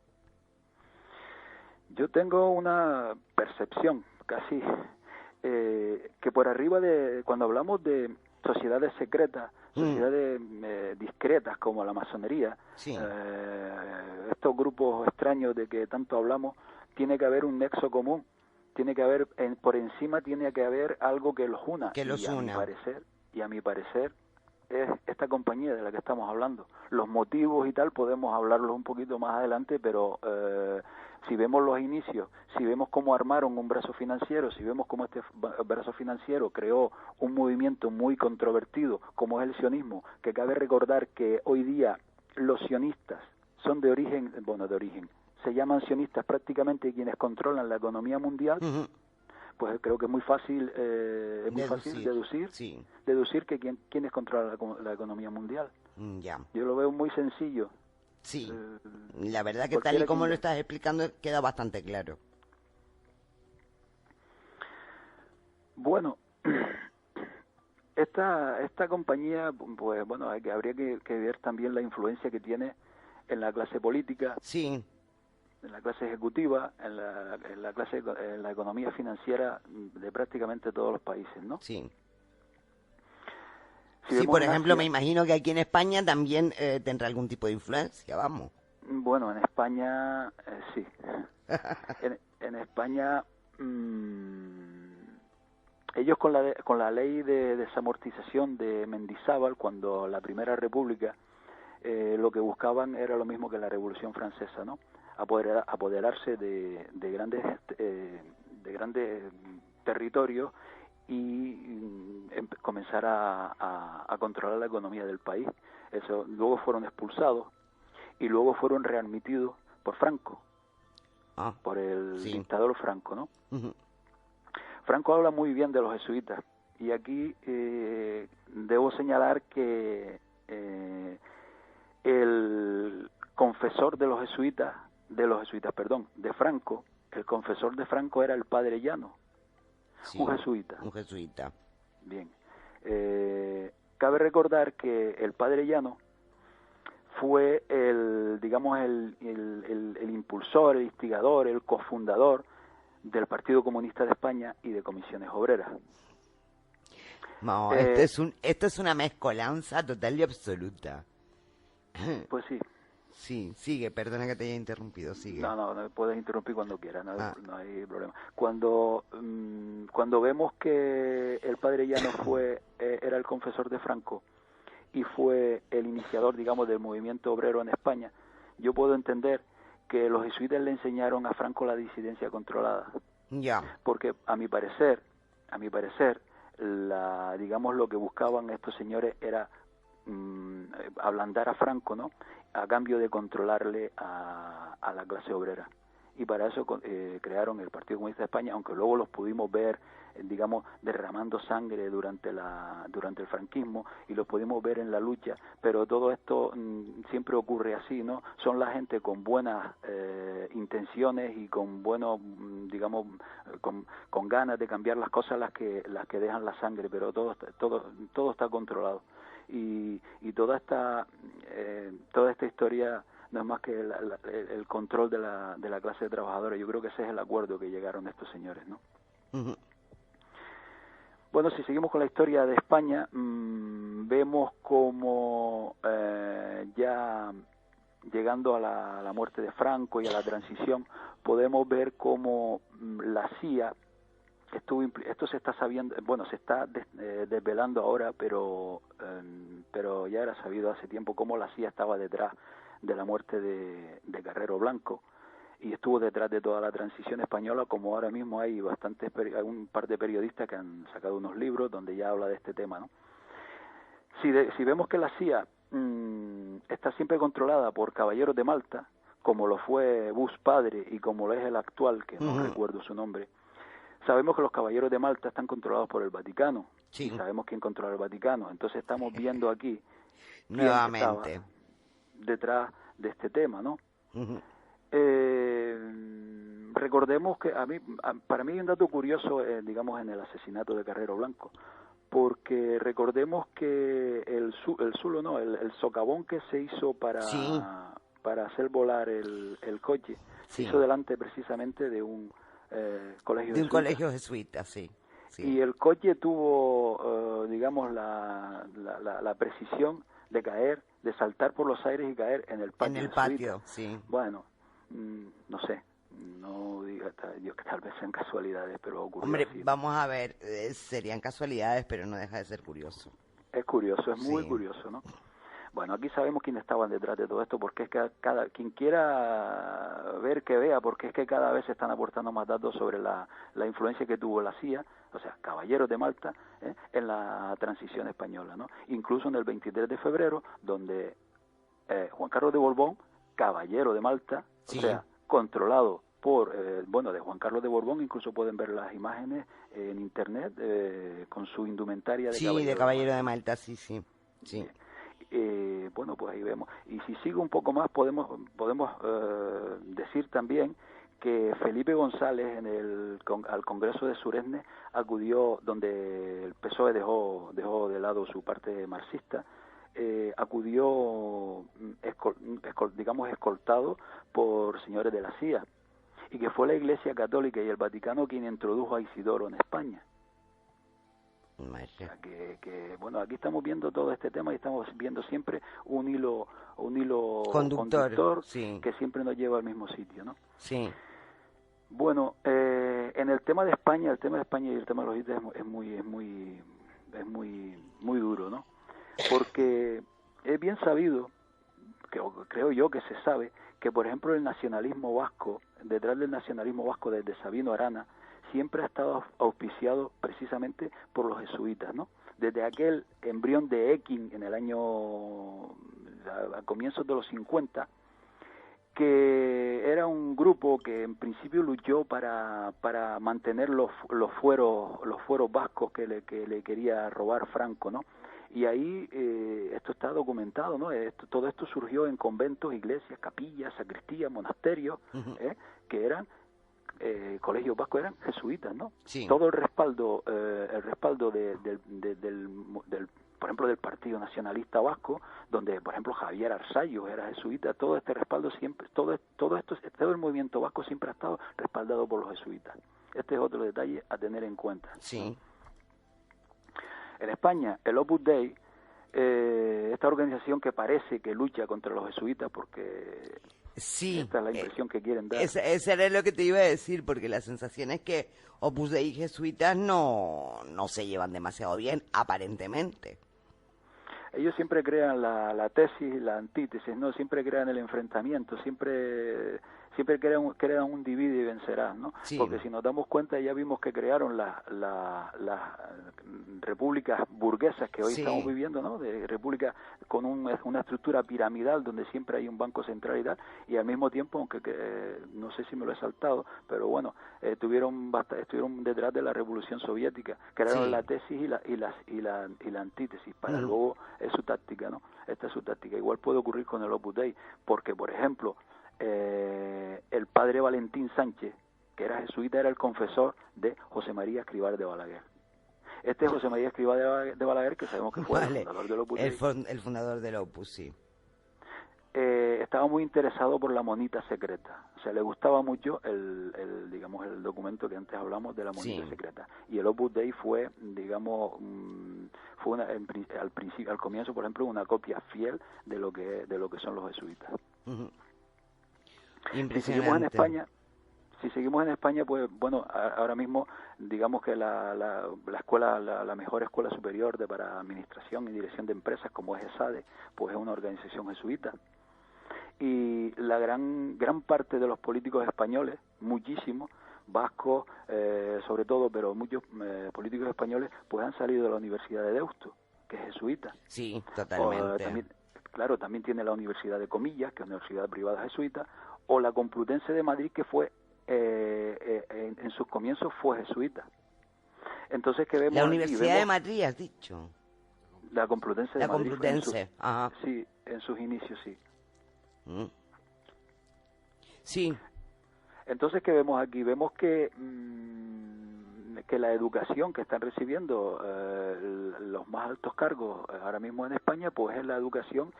Yo tengo una percepción casi que por arriba de, cuando hablamos de sociedades secretas, sociedades discretas como la masonería, estos grupos extraños de que tanto hablamos, tiene que haber un nexo común, tiene que haber, por encima tiene que haber algo que los una. Y a mi parecer es esta compañía de la que estamos hablando. Los motivos y tal podemos hablarlos un poquito más adelante, pero si vemos los inicios, si vemos cómo armaron un brazo financiero, si vemos cómo este brazo financiero creó un movimiento muy controvertido como es el sionismo, que cabe recordar que hoy día los sionistas son de origen, se llaman sionistas prácticamente quienes controlan la economía mundial. Pues creo que es muy fácil, deducir que quiénes controlan la economía mundial. Ya. Yo lo veo muy sencillo. Sí, la verdad que tal y como lo estás explicando queda bastante claro. Bueno, esta compañía, pues bueno, habría que ver también la influencia que tiene en la clase política, sí, en la clase ejecutiva, en la economía financiera de prácticamente todos los países, ¿no? sí. Si Sí, por vemos ejemplo, Asia, me imagino que aquí en España también tendrá algún tipo de influencia, vamos. bueno, en España sí. En España ellos con la ley de desamortización de Mendizábal, cuando la Primera República, lo que buscaban era lo mismo que la Revolución Francesa, ¿no? Apoderarse de grandes territorios y comenzar a controlar la economía del país. Eso, luego fueron expulsados y luego fueron readmitidos por Franco, por el dictador Franco, ¿no? Uh-huh. Franco habla muy bien de los jesuitas y aquí debo señalar que el confesor de Franco, el confesor de Franco era el padre Llano, sí, un jesuita. Un jesuita. Bien. Cabe recordar que el padre Llano fue el impulsor, el instigador, el cofundador del Partido Comunista de España y de Comisiones Obreras. No, esto es una mezcolanza total y absoluta. Pues sí. Sí, sigue, perdona que te haya interrumpido, sigue. No, puedes interrumpir cuando quieras, no hay problema. Cuando vemos que el padre Llano era el confesor de Franco y fue el iniciador, digamos, del movimiento obrero en España, yo puedo entender que los jesuitas le enseñaron a Franco la disidencia controlada. Ya. Porque a mi parecer, lo que buscaban estos señores era ablandar a Franco, ¿no? A cambio de controlarle a la clase obrera. Y para eso crearon el Partido Comunista de España, aunque luego los pudimos ver, digamos, derramando sangre durante el franquismo y los pudimos ver en la lucha, pero todo esto siempre ocurre así, ¿no? Son la gente con buenas intenciones y con buenos, digamos, con ganas de cambiar las cosas las que dejan la sangre, pero todo está controlado. Y toda esta historia no es más que el control de la clase trabajadora. Yo creo que ese es el acuerdo que llegaron estos señores, ¿no? Uh-huh. Bueno, si seguimos con la historia de España, vemos como ya llegando a la muerte de Franco y a la transición, podemos ver cómo la CIA esto se está sabiendo, bueno, se está desvelando ahora, pero ya era sabido hace tiempo cómo la CIA estaba detrás de la muerte de Carrero Blanco y estuvo detrás de toda la transición española, como ahora mismo hay un par de periodistas que han sacado unos libros donde ya habla de este tema, ¿no? Si vemos que la CIA está siempre controlada por caballeros de Malta, como lo fue Bush padre y como lo es el actual, que no recuerdo su nombre, sabemos que los caballeros de Malta están controlados por el Vaticano. Sí. Y sabemos quién controla el Vaticano. Entonces estamos viendo aquí nuevamente detrás de este tema, ¿no? Uh-huh. Recordemos que para mí hay un dato curioso, digamos, en el asesinato de Carrero Blanco, porque recordemos que el socavón que se hizo para hacer volar el coche se hizo delante precisamente de un colegio jesuita, sí. Y el coche tuvo, digamos, la precisión de caer, de saltar por los aires y caer en el patio. En el patio, sí. Bueno, no sé, no diga Dios que tal vez sean casualidades, pero ocurrió. Hombre, así, ¿no? vamos a ver, serían casualidades, pero no deja de ser curioso. Es curioso, es muy curioso, ¿no? Bueno, aquí sabemos quiénes estaban detrás de todo esto, porque es que quien quiera ver que vea, porque es que cada vez se están aportando más datos sobre la influencia que tuvo la CIA, o sea, caballeros de Malta, en la transición española, ¿no? Incluso en el 23 de febrero, donde Juan Carlos de Borbón, caballero de Malta, o sea, controlado por, de Juan Carlos de Borbón, incluso pueden ver las imágenes en internet con su indumentaria de caballero de Malta, sí. Bueno, pues ahí vemos. Y si sigo un poco más, podemos decir también que Felipe González al Congreso de Suresnes acudió, donde el PSOE dejó de lado su parte marxista, acudió, digamos, escoltado por señores de la CIA, y que fue la Iglesia Católica y el Vaticano quien introdujo a Isidoro en España. O sea, bueno, aquí estamos viendo todo este tema y estamos viendo siempre un hilo conductor sí, que siempre nos lleva al mismo sitio, ¿no? Sí. Bueno, en el tema de España, y el tema de los ITES es muy duro, ¿no? Porque es bien sabido, creo yo que se sabe, que por ejemplo el nacionalismo vasco, detrás del nacionalismo vasco desde Sabino Arana, siempre ha estado auspiciado precisamente por los jesuitas, ¿no? Desde aquel embrión de Ekin en el año, a comienzos de los 50, que era un grupo que en principio luchó para mantener los fueros vascos que le quería robar Franco, ¿no? Y ahí esto está documentado, ¿no? Todo esto surgió en conventos, iglesias, capillas, sacristías, monasterios, que eran colegios vascos, eran jesuitas, ¿no? Sí. Todo el respaldo por ejemplo, del Partido Nacionalista Vasco, donde, por ejemplo, Javier Arzayus era jesuita, todo este respaldo siempre, todo el movimiento vasco siempre ha estado respaldado por los jesuitas. Este es otro detalle a tener en cuenta. Sí. ¿No? En España, el Opus Dei, esta organización que parece que lucha contra los jesuitas, porque sí, esta es la impresión que quieren dar. Ese era lo que te iba a decir, porque la sensación es que Opus Dei y jesuitas no se llevan demasiado bien, aparentemente. Ellos siempre crean la tesis, la antítesis, ¿no? Siempre crean el enfrentamiento, siempre crean un divide y vencerás, ¿no? Sí. Porque si nos damos cuenta, ya vimos que crearon las repúblicas burguesas que hoy estamos viviendo, ¿no? De repúblicas con una estructura piramidal donde siempre hay un banco central y tal, y al mismo tiempo, aunque no sé si me lo he saltado, pero bueno, estuvieron detrás de la Revolución Soviética, crearon la tesis y la antítesis para luego es su táctica, ¿no? Esta es su táctica. Igual puede ocurrir con el Opus Dei, porque por ejemplo el padre Valentín Sánchez, que era jesuita, era el confesor de José María Escrivá de Balaguer. Este José María Escrivá de Balaguer, que sabemos que fue el fundador del Opus Dei. El fundador del Opus, sí. Estaba muy interesado por la monita secreta. O sea, le gustaba mucho el documento que antes hablamos de la monita secreta. Y el Opus Dei fue, digamos, al comienzo, por ejemplo, una copia fiel de lo que son los jesuitas. Impresionante. Si seguimos en España, pues bueno, ahora mismo digamos que la escuela, la mejor escuela superior para administración y dirección de empresas, como es ESADE, pues es una organización jesuita. Y la gran parte de los políticos españoles, muchísimos, vascos sobre todo, pero muchos políticos españoles, pues han salido de la Universidad de Deusto, que es jesuita. Sí, totalmente. También tiene la Universidad de Comillas, que es una universidad privada jesuita, o la Complutense de Madrid, que fue en sus comienzos fue jesuita. Entonces, que vemos la Universidad de Madrid, has dicho. La Complutense de Madrid. La Complutense, sí, en sus inicios, sí. Sí. Entonces, ¿qué vemos aquí? Vemos que la educación que están recibiendo los más altos cargos ahora mismo en España, pues es la educación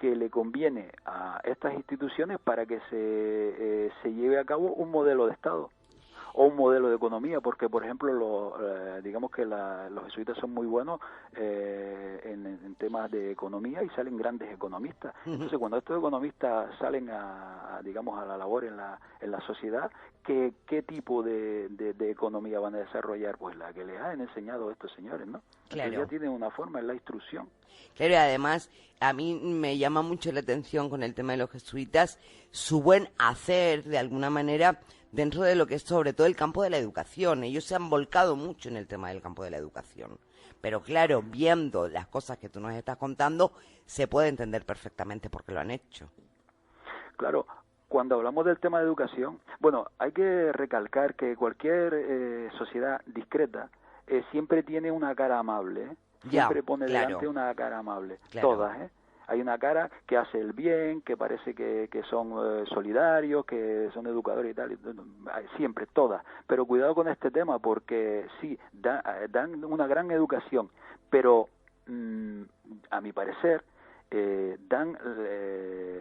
que le conviene a estas instituciones para que se lleve a cabo un modelo de Estado o un modelo de economía, porque por ejemplo digamos que los jesuitas son muy buenos en temas de economía y salen grandes economistas. Entonces, cuando estos economistas salen a la labor en la sociedad, ¿qué tipo de economía van a desarrollar? Pues la que les han enseñado estos señores, ¿no? Claro. Entonces ya tienen una forma en la instrucción. Claro, y además a mí me llama mucho la atención con el tema de los jesuitas su buen hacer, de alguna manera, dentro de lo que es sobre todo el campo de la educación. Ellos se han volcado mucho en el tema del campo de la educación. Pero claro, viendo las cosas que tú nos estás contando, se puede entender perfectamente por qué lo han hecho. Claro, cuando hablamos del tema de educación, bueno, hay que recalcar que cualquier sociedad discreta siempre tiene una cara amable, ¿eh? Siempre pone delante una cara amable, todas, ¿eh? Hay una cara que hace el bien, que parece que son solidarios, que son educadores y tal, siempre, todas. Pero cuidado con este tema, porque sí, dan una gran educación, pero a mi parecer dan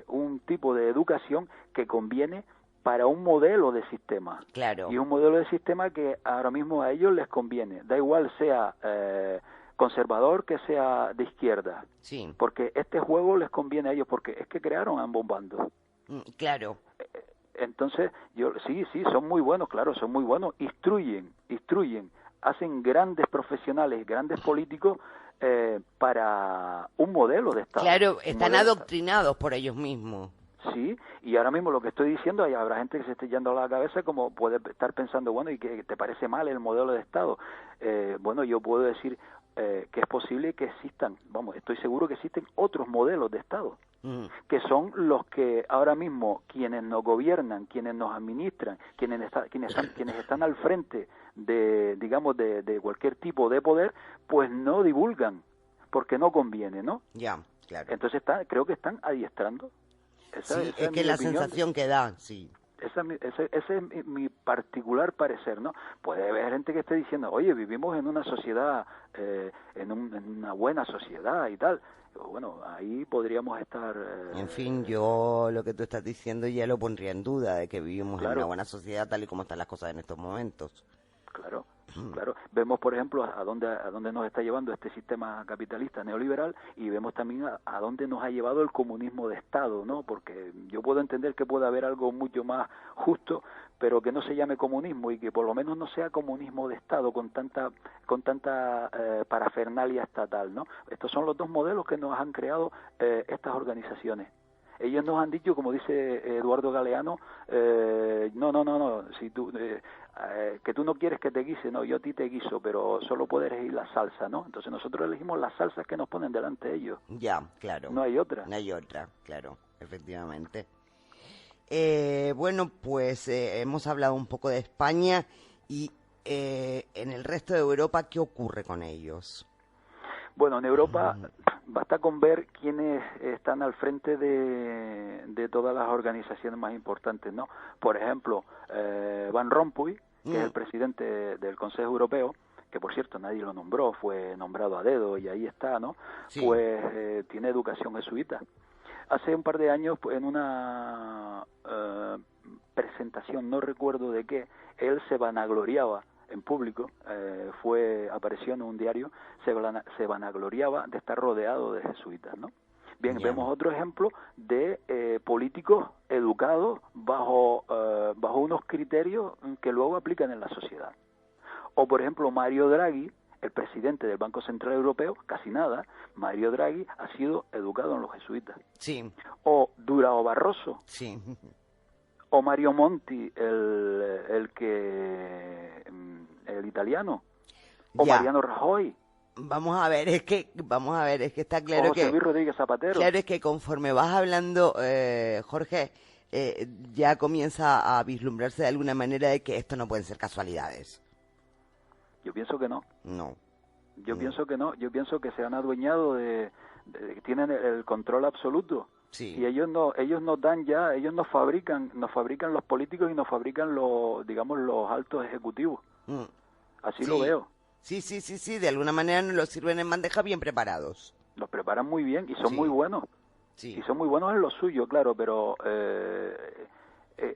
un tipo de educación que conviene para un modelo de sistema. Claro. Y un modelo de sistema que ahora mismo a ellos les conviene. Da igual sea conservador que sea de izquierda. Sí. Porque este juego les conviene a ellos, porque es que crearon ambos bandos. Claro. Entonces, sí, son muy buenos, claro, son muy buenos. Instruyen, hacen grandes profesionales, grandes políticos para un modelo de Estado. Claro, están adoctrinados por ellos mismos. Sí, y ahora mismo lo que estoy diciendo, habrá gente que se esté yendo a la cabeza como puede estar pensando, bueno, ¿y que te parece mal el modelo de Estado? Bueno, yo puedo decir que es posible que existan, estoy seguro que existen otros modelos de Estado, que son los que ahora mismo quienes nos gobiernan, quienes nos administran, quienes están al frente de, digamos, de cualquier tipo de poder, pues no divulgan, porque no conviene, ¿no? Ya, claro. Entonces creo que están adiestrando. Esa es que la sensación que da, sí. Ese es mi particular parecer, ¿no? Puede haber gente que esté diciendo, oye, vivimos en una sociedad, en una buena sociedad y tal. Bueno, ahí podríamos estar... En fin, yo lo que tú estás diciendo ya lo pondría en duda, de que vivimos en una buena sociedad tal y como están las cosas en estos momentos. Claro. Claro, vemos por ejemplo a dónde nos está llevando este sistema capitalista neoliberal y vemos también a dónde nos ha llevado el comunismo de Estado, ¿no? Porque yo puedo entender que puede haber algo mucho más justo, pero que no se llame comunismo y que por lo menos no sea comunismo de Estado con tanta parafernalia estatal, ¿no? Estos son los dos modelos que nos han creado estas organizaciones. Ellos nos han dicho, como dice Eduardo Galeano, no, si tú, que tú no quieres que te guise, no, yo a ti te guiso, pero solo puedes elegir la salsa, ¿no? Entonces nosotros elegimos las salsas que nos ponen delante de ellos. Ya, claro. No hay otra. No hay otra, claro, efectivamente. Bueno, pues hemos hablado un poco de España y en el resto de Europa, ¿qué ocurre con ellos? Bueno, en Europa basta con ver quiénes están al frente de todas las organizaciones más importantes, ¿no? Por ejemplo, Van Rompuy, que es el presidente del Consejo Europeo, que por cierto nadie lo nombró, fue nombrado a dedo y ahí está, ¿no? Sí. Pues tiene educación jesuita. Hace un par de años, pues, en una presentación, no recuerdo de qué, él se vanagloriaba en público, apareció en un diario, se vanagloriaba de estar rodeado de jesuitas, ¿no? Bien, vemos otro ejemplo de políticos educados bajo unos criterios que luego aplican en la sociedad. O, por ejemplo, Mario Draghi, el presidente del Banco Central Europeo, casi nada, Mario Draghi ha sido educado en los jesuitas. Sí. O Durão Barroso. Sí. O Mario Monti, el italiano, o Mariano Rajoy. Vamos a ver, es que está claro o José Luis Rodríguez Zapatero. Claro, es que conforme vas hablando, Jorge, ya comienza a vislumbrarse de alguna manera de que esto no pueden ser casualidades. Yo pienso que no. No. Yo pienso que no. Yo pienso que se han adueñado tienen el control absoluto. Sí. Y ellos nos fabrican los políticos y nos fabrican los altos ejecutivos. Así lo veo. Sí, de alguna manera nos los sirven en bandeja bien preparados. Los preparan muy bien y son muy buenos. Sí. Y son muy buenos en lo suyo, claro, pero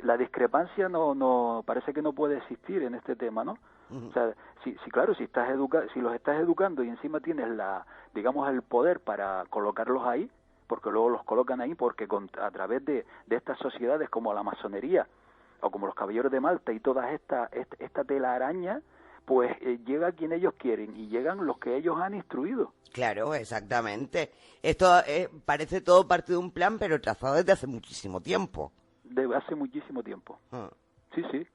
la discrepancia no parece que no puede existir en este tema, ¿no? O sea, claro, si los estás educando y encima tienes el poder para colocarlos ahí, porque luego los colocan ahí, porque a través de estas sociedades como la masonería o como los caballeros de Malta y toda esta telaraña, pues llega quien ellos quieren y llegan los que ellos han instruido. Claro, exactamente. Esto parece todo parte de un plan, pero trazado desde hace muchísimo tiempo. Desde hace muchísimo tiempo. Sí.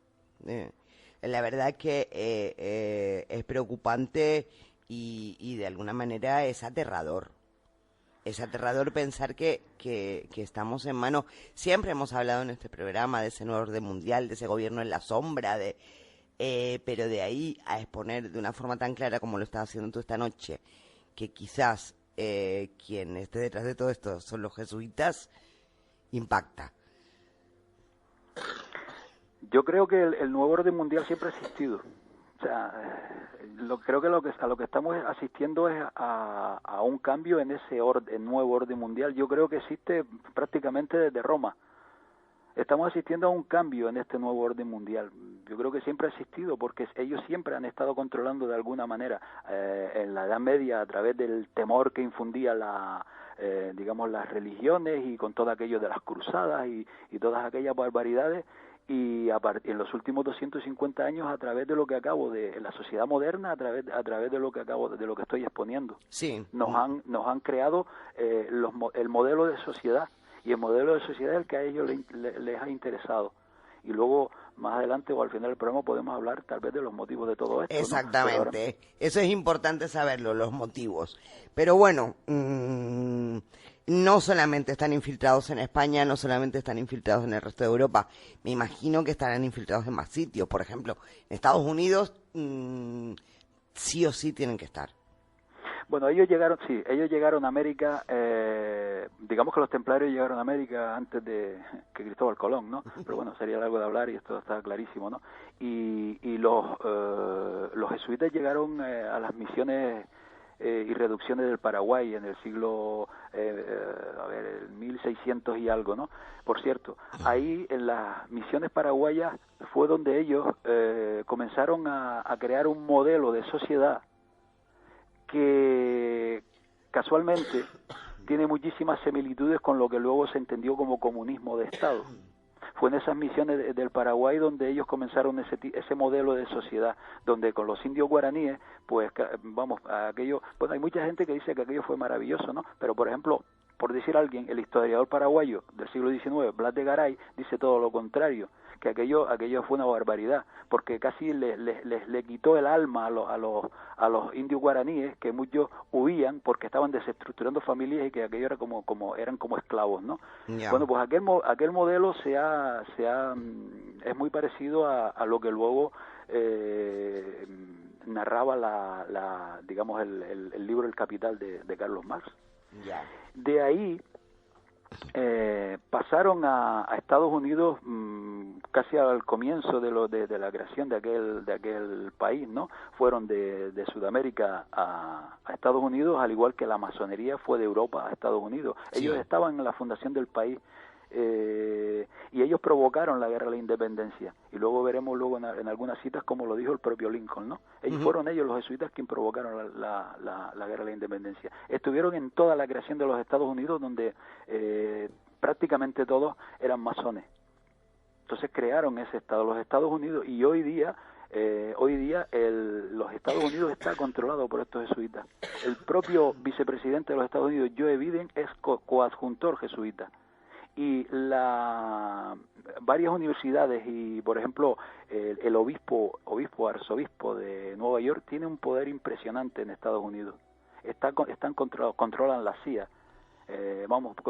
La verdad es que es preocupante y de alguna manera es aterrador. Es aterrador pensar que estamos en manos. Siempre hemos hablado en este programa de ese nuevo orden mundial, de ese gobierno en la sombra, pero de ahí a exponer de una forma tan clara como lo estás haciendo tú esta noche, que quizás quien esté detrás de todo esto son los jesuitas, impacta. Yo creo que el nuevo orden mundial siempre ha existido. O sea, creo que a lo que estamos asistiendo es a un cambio en ese nuevo orden mundial. Yo creo que existe prácticamente desde Roma. Estamos asistiendo a un cambio en este nuevo orden mundial. Yo creo que siempre ha existido, porque ellos siempre han estado controlando de alguna manera en la Edad Media a través del temor que infundía digamos, las religiones, y con todo aquello de las cruzadas y todas aquellas barbaridades. Y en los últimos 250 años, a través de lo que acabo de en la sociedad moderna, a través de lo que estoy exponiendo, sí, nos han creado el modelo de sociedad, y el modelo de sociedad es el que a ellos les ha interesado. Y luego, más adelante o al final del programa, podemos hablar tal vez de los motivos de todo esto. Exactamente, ¿no? Eso es importante saberlo, los motivos. Pero bueno, no solamente están infiltrados en España, no solamente están infiltrados en el resto de Europa, me imagino que estarán infiltrados en más sitios. Por ejemplo, en Estados Unidos sí o sí tienen que estar. Bueno, ellos llegaron a América, digamos que los templarios llegaron a América antes de que Cristóbal Colón, ¿no? Pero bueno, sería largo de hablar y esto está clarísimo, ¿no? Y los jesuitas llegaron a las misiones y reducciones del Paraguay en el siglo, 1600 y algo, ¿no? Por cierto, ahí en las misiones paraguayas fue donde ellos comenzaron a crear un modelo de sociedad que casualmente tiene muchísimas similitudes con lo que luego se entendió como comunismo de Estado. Fue en esas misiones del Paraguay donde ellos comenzaron ese modelo de sociedad, donde con los indios guaraníes, pues vamos, aquello, bueno, hay mucha gente que dice que aquello fue maravilloso, ¿no? Pero por ejemplo, por decir alguien, el historiador paraguayo del siglo XIX, Blas de Garay, dice todo lo contrario, que aquello fue una barbaridad, porque casi le quitó el alma a los indios guaraníes, que muchos huían porque estaban desestructurando familias y que aquello era eran como esclavos, ¿no? Yeah. Bueno, pues aquel modelo es muy parecido a lo que luego narraba digamos el libro El Capital de Carlos Marx. Yeah. De ahí pasaron a Estados Unidos casi al comienzo de la creación de aquel país, ¿no? Fueron de Sudamérica a Estados Unidos, al igual que la masonería fue de Europa a Estados Unidos. Sí. Ellos estaban en la fundación del país y ellos provocaron la guerra de la independencia, y luego veremos en algunas citas como lo dijo el propio Lincoln, ¿no? Fueron ellos, los jesuitas, quienes provocaron la guerra de la independencia. Estuvieron en toda la creación de los Estados Unidos, donde prácticamente todos eran masones. Entonces crearon ese Estado, los Estados Unidos, y hoy día los Estados Unidos está controlado por estos jesuitas. El propio vicepresidente de los Estados Unidos, Joe Biden, es coadjuntor jesuita. Y varias universidades y, por ejemplo, el arzobispo de Nueva York tiene un poder impresionante en Estados Unidos. Controlan la CIA.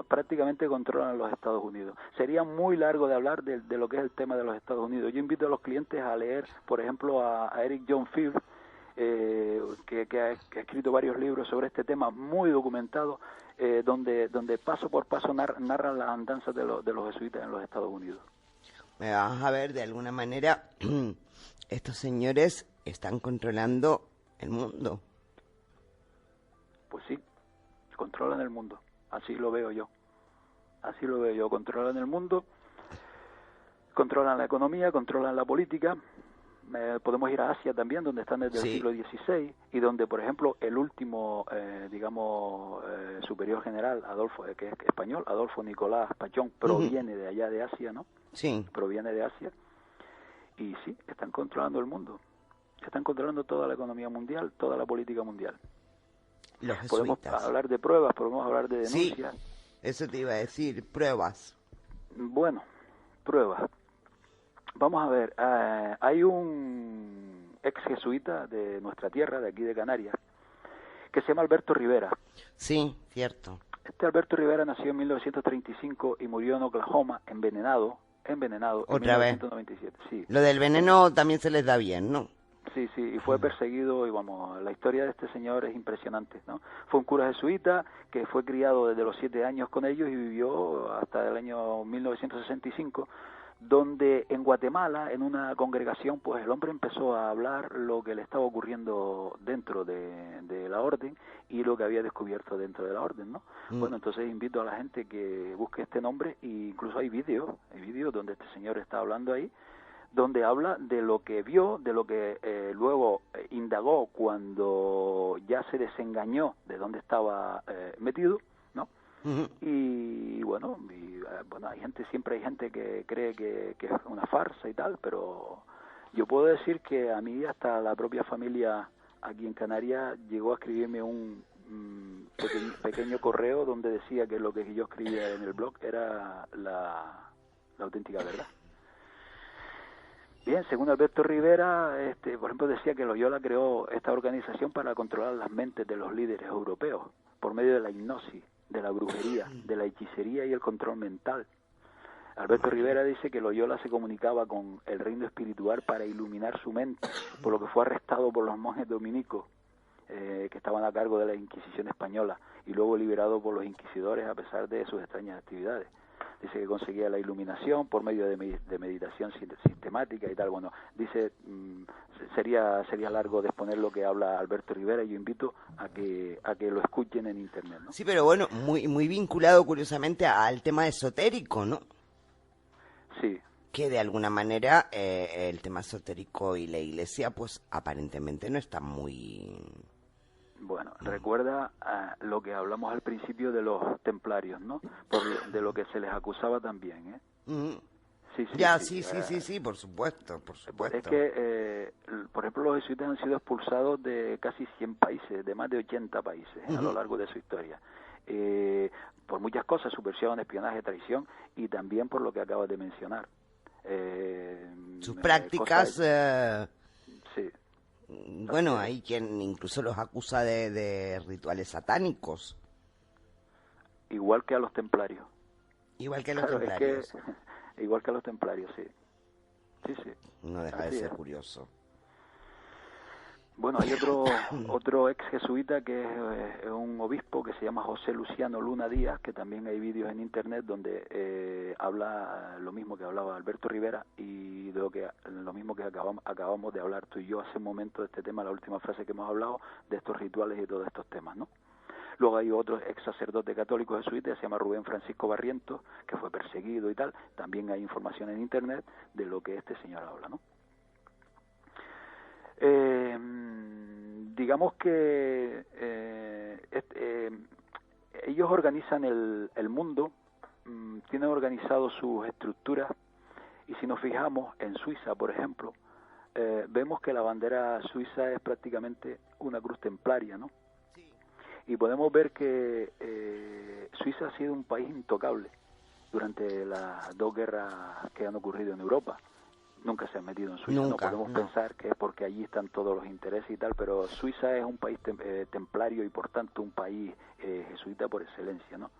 Prácticamente controlan los Estados Unidos. Sería muy largo de hablar de lo que es el tema de los Estados Unidos. Yo invito a los clientes a leer, por ejemplo, a Eric John Field, que ha escrito varios libros sobre este tema, muy documentado, donde paso por paso narran las andanzas de los jesuitas en los Estados Unidos. Vamos a ver, de alguna manera, estos señores están controlando el mundo. Pues sí, controlan el mundo. Así lo veo yo. Controlan el mundo, controlan la economía, controlan la política. Podemos ir a Asia también, donde están desde el siglo XVI, y donde, por ejemplo, el último, superior general, que es español, Adolfo Nicolás Pachón, proviene de allá de Asia, ¿no? Sí. Proviene de Asia. Y sí, están controlando el mundo. Están controlando toda la economía mundial, toda la política mundial. Los jesuitas. Podemos hablar de pruebas, podemos hablar de denuncias. Sí, eso te iba a decir, pruebas. Bueno, pruebas. Vamos a ver, hay un ex jesuita de nuestra tierra, de aquí de Canarias, que se llama Alberto Rivera. Sí, cierto. Este Alberto Rivera nació en 1935 y murió en Oklahoma, envenenado ¿Otra en 1997. Vez? Sí. Lo del veneno también se les da bien, ¿no? Sí, y fue perseguido, y la historia de este señor es impresionante, ¿no? Fue un cura jesuita que fue criado desde los 7 años con ellos y vivió hasta el año 1965, donde en Guatemala, en una congregación, pues el hombre empezó a hablar lo que le estaba ocurriendo dentro de la orden y lo que había descubierto dentro de la orden, ¿no? Bueno, entonces invito a la gente que busque este nombre, e incluso hay vídeos donde este señor está hablando ahí, donde habla de lo que vio, de lo que luego indagó cuando ya se desengañó de dónde estaba metido, ¿no? Y bueno, siempre hay gente que cree que es una farsa y tal, pero yo puedo decir que a mí hasta la propia familia aquí en Canarias llegó a escribirme un pequeño correo donde decía que lo que yo escribía en el blog era la auténtica verdad. Bien, según Alberto Rivera, por ejemplo, decía que Loyola creó esta organización para controlar las mentes de los líderes europeos por medio de la hipnosis, de la brujería, de la hechicería y el control mental. Alberto Rivera dice que Loyola se comunicaba con el reino espiritual para iluminar su mente, por lo que fue arrestado por los monjes dominicos que estaban a cargo de la Inquisición española y luego liberado por los inquisidores a pesar de sus extrañas actividades. Dice que conseguía la iluminación por medio de meditación sistemática y tal. Bueno, dice, sería largo de exponer lo que habla Alberto Rivera, y yo invito a que lo escuchen en internet, ¿no? Sí, pero bueno, muy vinculado curiosamente al tema esotérico, ¿no? Sí. Que de alguna manera el tema esotérico y la iglesia, pues aparentemente no están muy... Bueno, recuerda lo que hablamos al principio de los templarios, ¿no? De lo que se les acusaba también, ¿eh? Sí, por supuesto. Es que, por ejemplo, los jesuitas han sido expulsados de casi 100 países, de más de 80 países, a lo largo de su historia. Por muchas cosas, subversión, espionaje, traición, y también por lo que acabas de mencionar. Sus prácticas... sí. Bueno, hay quien incluso los acusa de rituales satánicos. Igual que a los templarios. Igual que a los templarios. Igual que a los templarios, sí. Sí. No deja de ser curioso. Bueno, hay otro ex jesuita que es un obispo que se llama José Luciano Luna Díaz, que también hay vídeos en internet donde habla lo mismo que hablaba Alberto Rivera y de lo mismo que acabamos de hablar tú y yo hace un momento de este tema, la última frase que hemos hablado, de estos rituales y todos estos temas, ¿no? Luego hay otro ex sacerdote católico jesuita, se llama Rubén Francisco Barrientos, que fue perseguido y tal. También hay información en internet de lo que este señor habla, ¿no? Digamos que ellos organizan el mundo, tienen organizado sus estructuras, y si nos fijamos en Suiza, por ejemplo, vemos que la bandera suiza es prácticamente una cruz templaria, ¿no? Sí. Y podemos ver que Suiza ha sido un país intocable durante las dos guerras que han ocurrido en Europa. Nunca se han metido en Suiza, no podemos pensar que es porque allí están todos los intereses y tal, pero Suiza es un país templario y por tanto un país jesuita por excelencia, ¿no?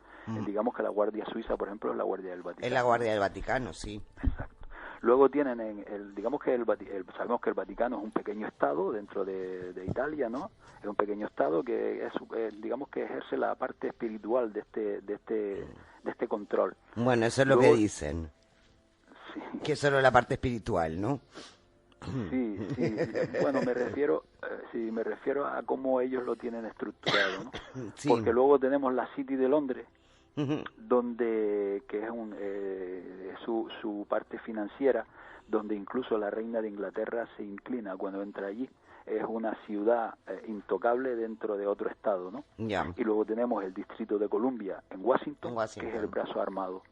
Digamos que la Guardia Suiza, por ejemplo, es la Guardia del Vaticano. Es la Guardia del Vaticano, sí. Exacto. Luego tienen, digamos que sabemos que el Vaticano es un pequeño estado dentro de Italia, ¿no? Es un pequeño estado que digamos que ejerce la parte espiritual de este control. Bueno, eso es lo que dicen. Sí. Que es solo la parte espiritual, ¿no? Sí. Bueno, me refiero a cómo ellos lo tienen estructurado, ¿no? Sí. Porque luego tenemos la City de Londres, donde que es su parte financiera, donde incluso la reina de Inglaterra se inclina cuando entra allí. Es una ciudad intocable dentro de otro estado, ¿no? Yeah. Y luego tenemos el Distrito de Columbia en Washington, que es el brazo armado.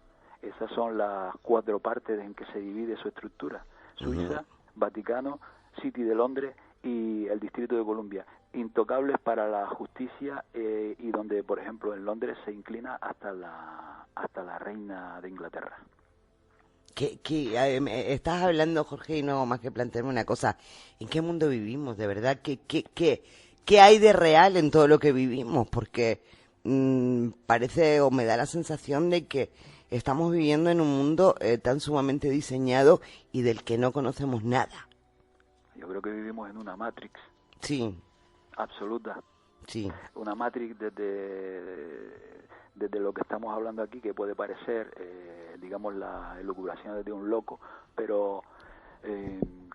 Esas son las 4 partes en que se divide su estructura: Suiza, Vaticano, City de Londres y el Distrito de Columbia, intocables para la justicia, y donde, por ejemplo, en Londres se inclina hasta la reina de Inglaterra. Estás hablando, Jorge, y no más que plantearme una cosa: ¿en qué mundo vivimos? De verdad, ¿qué hay de real en todo lo que vivimos? Porque parece, o me da la sensación de que estamos viviendo en un mundo tan sumamente diseñado y del que no conocemos nada. Yo creo que vivimos en una Matrix. Sí. Absoluta. Sí. Una Matrix desde lo que estamos hablando aquí, que puede parecer digamos, las elucubraciones de un loco, pero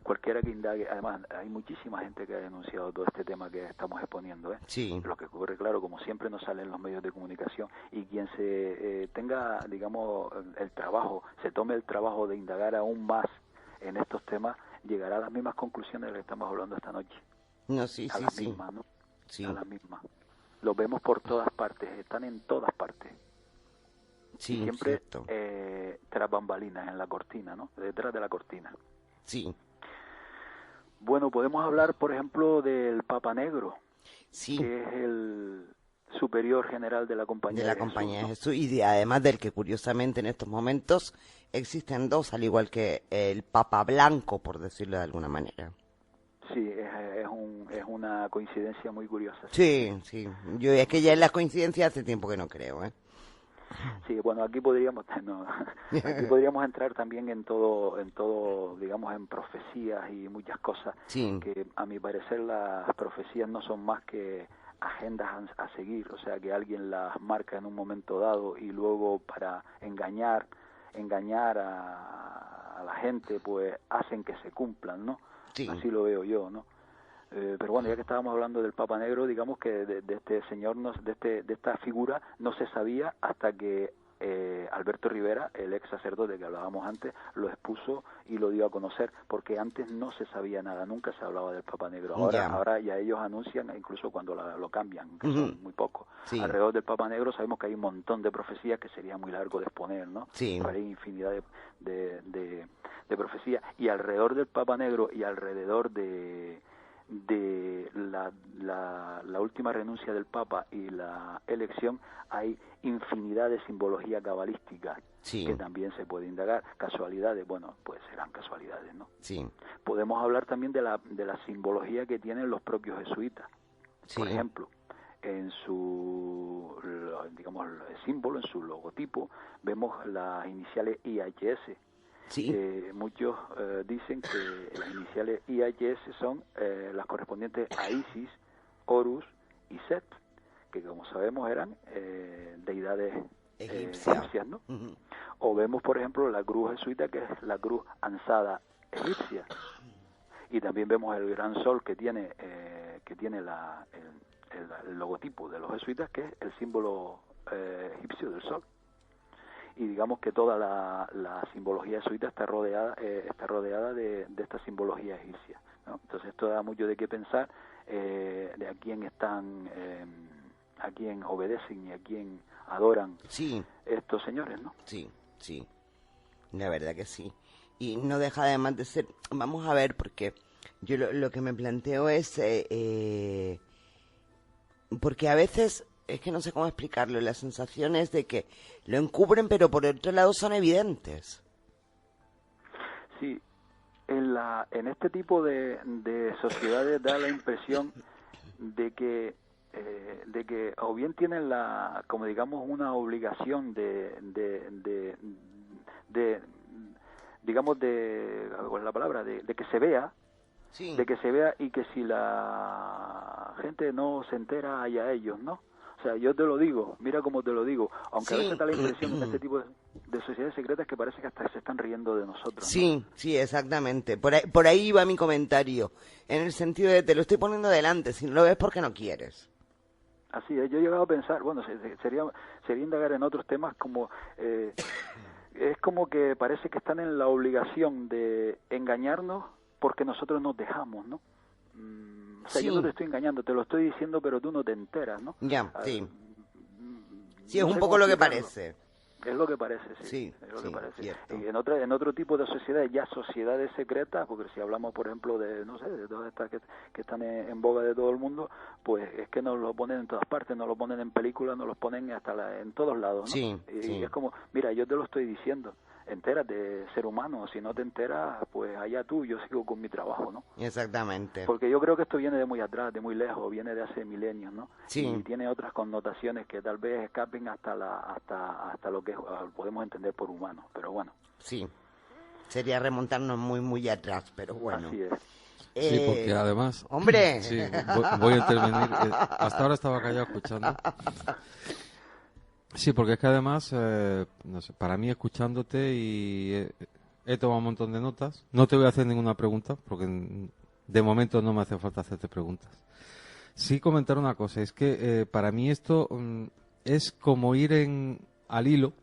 cualquiera que indague, además hay muchísima gente que ha denunciado todo este tema que estamos exponiendo, Sí. Lo que ocurre, claro, como siempre nos salen los medios de comunicación, y quien se tenga, digamos, el trabajo, se tome el trabajo de indagar aún más en estos temas, llegará a las mismas conclusiones de las que estamos hablando esta noche. No, sí, a sí, las sí. mismas, ¿no? Sí. A las mismas. Los vemos por todas partes, están en todas partes. Sí, y siempre tras bambalinas, en la cortina, ¿no? Detrás de la cortina. Sí. Bueno, podemos hablar, por ejemplo, del Papa Negro, sí. que es el superior general de la Compañía de Jesús. Compañía de ¿no? Jesús, y además del que curiosamente en estos momentos existen dos, al igual que el Papa Blanco, por decirlo de alguna manera. Sí, es una coincidencia muy curiosa. Sí, sí. Yo es que ya en las coincidencias hace tiempo que no creo, Sí, bueno, aquí podríamos entrar también en todo, digamos, en profecías y muchas cosas, sí. que a mi parecer las profecías no son más que agendas a seguir, o sea, que alguien las marca en un momento dado y luego para engañar a la gente, pues hacen que se cumplan, ¿no? Sí. Así lo veo yo, ¿no? Pero bueno, ya que estábamos hablando del Papa Negro, digamos que de este señor, de esta figura, no se sabía hasta que Alberto Rivera, el ex sacerdote que hablábamos antes, lo expuso y lo dio a conocer, porque antes no se sabía nada, nunca se hablaba del Papa Negro. Ahora ya ellos anuncian, incluso cuando lo cambian, que son muy pocos. Sí. Alrededor del Papa Negro sabemos que hay un montón de profecías que sería muy largo de exponer, ¿no? Sí. Hay infinidad de profecías. Y alrededor del Papa Negro y alrededor de la última renuncia del Papa y la elección, hay infinidad de simbología cabalística, sí. que también se puede indagar. Casualidades, bueno, pues serán casualidades, ¿no? Sí. Podemos hablar también de la simbología que tienen los propios jesuitas. Sí. Por ejemplo, en su, digamos, símbolo, en su logotipo, vemos las iniciales IHS. Sí. Muchos dicen que las iniciales IHS son las correspondientes a Isis, Horus y Set, que como sabemos eran deidades egipcias, ¿no? Uh-huh. O vemos, por ejemplo, la cruz jesuita, que es la cruz ansada egipcia, y también vemos el gran sol que tiene el logotipo de los jesuitas, que es el símbolo egipcio del sol. Y digamos que toda la simbología jesuita está rodeada de esta simbología egipcia, ¿no? Entonces esto da mucho de qué pensar, de a quién están, a quién obedecen y a quién adoran estos señores, ¿no? Sí, sí, la verdad que sí. Y no deja además de ser, vamos a ver, porque yo lo que me planteo es, porque a veces, es que no sé cómo explicarlo, la sensación es de que lo encubren, pero por otro lado son evidentes. Sí, en este tipo de sociedades da la impresión de que o bien tienen como digamos una obligación digamos ¿cuál es la palabra? De que se vea. Sí. De que se vea, y que si la gente no se entera, haya ellos, ¿no? O sea, yo te lo digo, mira cómo te lo digo, aunque a veces da la impresión en este tipo de sociedades secretas que parece que hasta se están riendo de nosotros, ¿no? Sí, sí, exactamente. Por ahí va mi comentario, en el sentido de te lo estoy poniendo delante, si no lo ves porque no quieres. Así es, yo he llegado a pensar, bueno, sería indagar en otros temas como... es como que parece que están en la obligación de engañarnos porque nosotros nos dejamos, ¿no? O sea, yo no te estoy engañando, te lo estoy diciendo, pero tú no te enteras, ¿no? Ya, sí. Sí, es un poco lo que parece. Es lo que parece, sí. Es lo que parece. Cierto. Y en otro tipo de sociedades, ya sociedades secretas, porque si hablamos, por ejemplo, de, no sé, de todas estas que están en boga de todo el mundo, pues es que nos lo ponen en todas partes, nos lo ponen en películas, nos lo ponen hasta en todos lados, ¿no? Sí, y es como, mira, yo te lo estoy diciendo, entérate, ser humano, si no te enteras, pues allá tú, yo sigo con mi trabajo, ¿no? Exactamente. Porque yo creo que esto viene de muy atrás, de muy lejos, viene de hace milenios, ¿no? Sí. Y tiene otras connotaciones que tal vez escapen hasta lo que podemos entender por humano, pero bueno. Sí, sería remontarnos muy, muy atrás, pero bueno. Así es. Sí, porque además... ¡Hombre! Sí, voy a intervenir. Hasta ahora estaba callado escuchando. Sí, porque es que además, no sé, para mí escuchándote y he tomado un montón de notas. No te voy a hacer ninguna pregunta, porque de momento no me hace falta hacerte preguntas. Sí comentar una cosa, es que para mí esto es como ir al hilo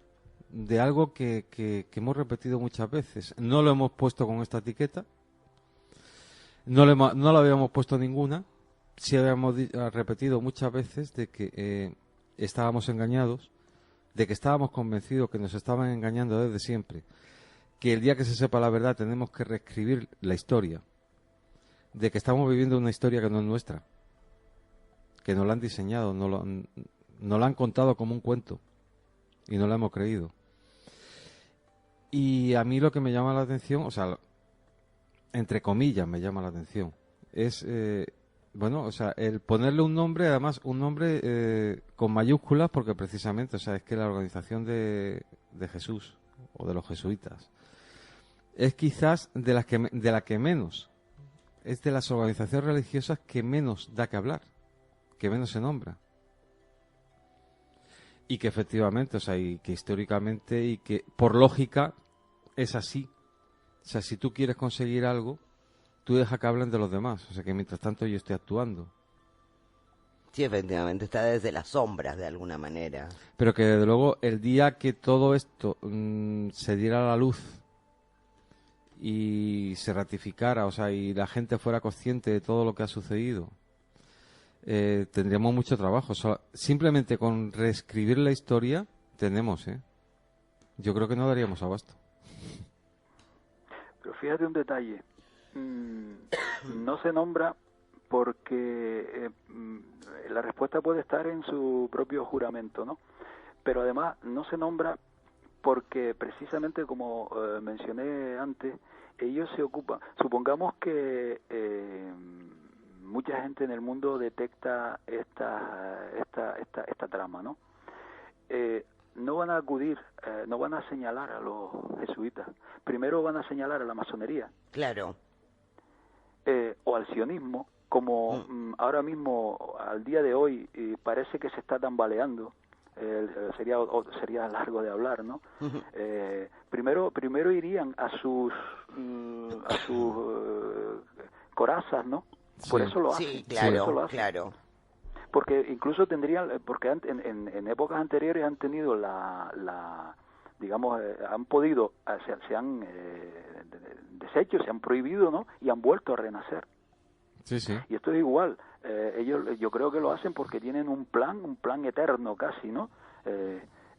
de algo que hemos repetido muchas veces. No lo hemos puesto con esta etiqueta, no lo habíamos puesto ninguna, sí habíamos repetido muchas veces de que estábamos engañados, de que estábamos convencidos que nos estaban engañando desde siempre, que el día que se sepa la verdad tenemos que reescribir la historia, de que estamos viviendo una historia que no es nuestra, que nos la han diseñado, nos la han contado como un cuento y no la hemos creído. Y a mí lo que me llama la atención, o sea, entre comillas me llama la atención, es, bueno, o sea, el ponerle un nombre, además un nombre con mayúsculas, porque precisamente, o sea, es que la organización de Jesús o de los jesuitas es quizás de la que menos, es de las organizaciones religiosas que menos da que hablar, que menos se nombra. Y que efectivamente, o sea, y que históricamente y que por lógica es así. O sea, si tú quieres conseguir algo, tú deja que hablen de los demás. O sea, que mientras tanto yo estoy actuando. Sí, efectivamente, está desde las sombras de alguna manera. Pero que desde luego el día que todo esto se diera a la luz y se ratificara, o sea, y la gente fuera consciente de todo lo que ha sucedido, tendríamos mucho trabajo. O sea, simplemente con reescribir la historia tenemos, yo creo que no daríamos abasto. Pero fíjate un detalle, no se nombra porque la respuesta puede estar en su propio juramento, ¿no? Pero además no se nombra porque precisamente como mencioné antes, ellos se ocupan, supongamos que mucha gente en el mundo detecta esta trama, ¿no? No van a acudir, no van a señalar a los jesuitas. Primero van a señalar a la masonería. Claro. O al sionismo, como ahora mismo, al día de hoy, parece que se está tambaleando. Sería largo de hablar, ¿no? Primero irían a sus corazas, ¿no? Sí. Por eso lo hacen. Sí, claro, por eso lo hacen. claro. Porque incluso porque en épocas anteriores han tenido digamos, han podido, se han deshecho, se han prohibido, ¿no? Y han vuelto a renacer. Sí, sí. Y esto es igual. Ellos, yo creo que lo hacen porque tienen un plan eterno casi, ¿no?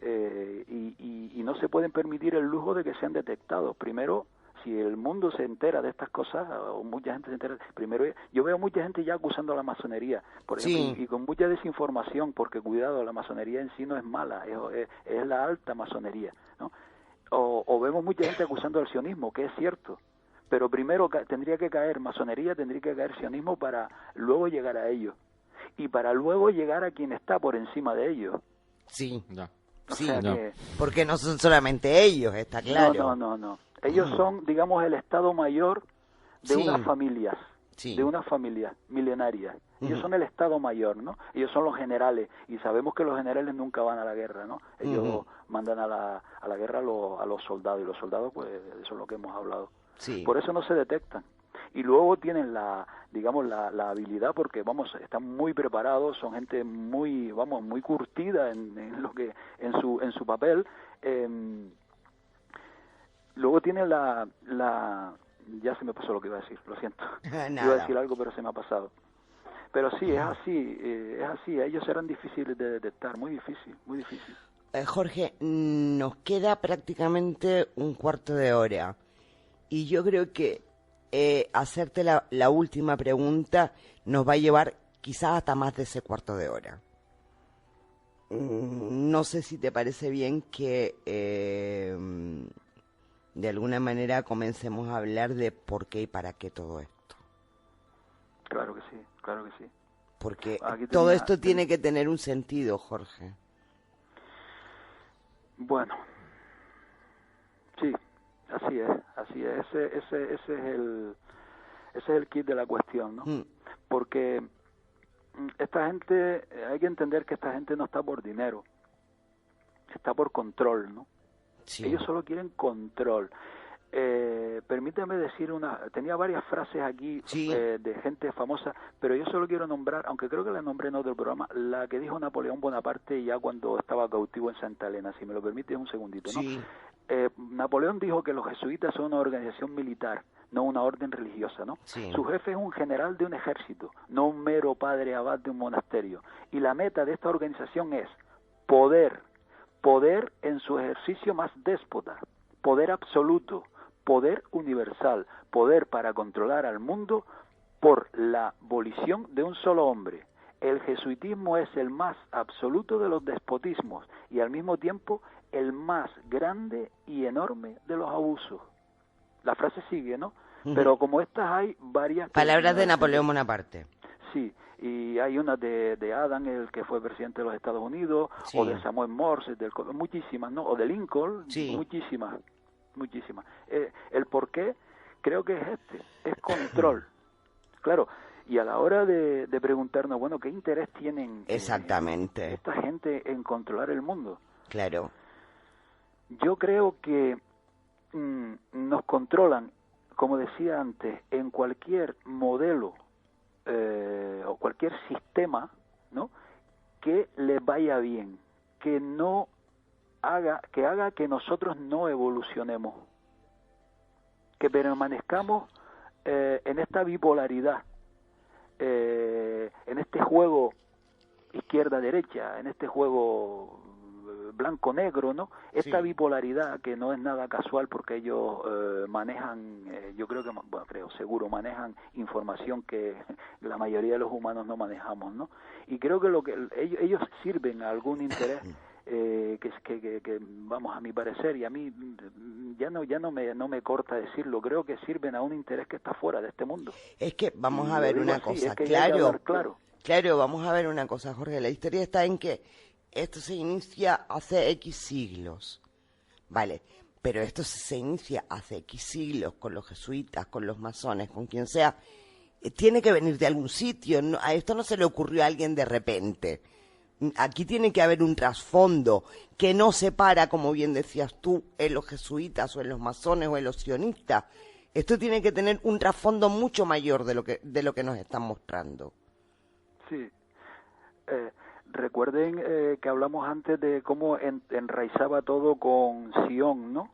Y no se pueden permitir el lujo de que sean detectados. Primero, si el mundo se entera de estas cosas, o mucha gente se entera, primero yo veo mucha gente ya acusando a la masonería, por ejemplo, Sí. y con mucha desinformación, porque cuidado, la masonería en sí no es mala, es la alta masonería, ¿no? O vemos mucha gente acusando al sionismo, que es cierto, pero primero tendría que caer masonería, tendría que caer sionismo para luego llegar a ellos, y para luego llegar a quien está por encima de ellos. Sí. Ya. O Sí, sea no. que, porque no son solamente ellos, está claro. No. Ellos son, digamos, el estado mayor de Sí. unas familias, Sí. de unas familias milenarias. Ellos son el estado mayor, ¿no? Ellos son los generales, y sabemos que los generales nunca van a la guerra, ¿no? Ellos mandan a la guerra a los soldados, y los soldados, pues, eso es lo que hemos hablado. Sí. Por eso no se detectan. Y luego tienen la habilidad, porque vamos, están muy preparados, son gente muy curtida en lo que en su papel. Luego tienen ya se me pasó lo que iba a decir, lo siento. Nada. Iba a decir algo, pero se me ha pasado. Pero sí, es así, ellos eran difíciles de detectar, muy difícil, muy difícil. Jorge, nos queda prácticamente un cuarto de hora y yo creo que hacerte la última pregunta nos va a llevar quizás hasta más de ese cuarto de hora. No sé si te parece bien que de alguna manera comencemos a hablar de por qué y para qué todo esto. Claro que sí, claro que sí. Porque Aquí todo esto tiene que tener un sentido, Jorge. Bueno, sí, así es. Ese es el kit de la cuestión, ¿no? Porque esta gente, hay que entender que esta gente no está por dinero. está por control, ¿no? Sí. Ellos solo quieren control. Permítame decir tenía varias frases aquí de gente famosa, pero yo solo quiero nombrar, aunque creo que la nombré en otro programa, la que dijo Napoleón Bonaparte ya cuando estaba cautivo en Santa Elena, si me lo permite un segundito, ¿no? Sí. Napoleón dijo que los jesuitas son una organización militar, no una orden religiosa, ¿no? Sí. Su jefe es un general de un ejército, no un mero padre abad de un monasterio. Y la meta de esta organización es poder en su ejercicio más déspota, poder absoluto, poder universal, poder para controlar al mundo por la volición de un solo hombre. El jesuitismo es el más absoluto de los despotismos y al mismo tiempo el más grande y enorme de los abusos. La frase sigue, ¿no? Pero como estas hay varias... Palabras de Napoleón Bonaparte. Sí, y hay una de Adam, el que fue presidente de los Estados Unidos, o de Samuel Morse, muchísimas, ¿no? O de Lincoln, muchísimas. El por qué creo que es control. Claro, y a la hora de preguntarnos, bueno, ¿qué interés tienen exactamente esta gente en controlar el mundo? Claro. Yo creo que nos controlan, como decía antes, en cualquier modelo o cualquier sistema, ¿no?, que les vaya bien, que haga que nosotros no evolucionemos, que permanezcamos en esta bipolaridad, en este juego izquierda-derecha, en este juego blanco-negro, ¿no? Esta bipolaridad que no es nada casual porque ellos manejan, yo creo que, bueno, seguro manejan información que la mayoría de los humanos no manejamos, ¿no? Y creo que ellos sirven a algún interés que vamos, a mi parecer, y a mí ya no me corta decirlo, creo que sirven a un interés que está fuera de este mundo. Es que vamos a ver una cosa, claro, vamos a ver una cosa, Jorge, la historia está en que esto se inicia hace X siglos, vale, pero esto se inicia hace X siglos con los jesuitas, con los masones, con quien sea, tiene que venir de algún sitio, a esto no se le ocurrió a alguien de repente. Aquí tiene que haber un trasfondo que no separa, como bien decías tú, en los jesuitas o en los masones o en los sionistas. Esto tiene que tener un trasfondo mucho mayor de lo que nos están mostrando. Sí. Recuerden que hablamos antes de cómo enraizaba todo con Sion, ¿no?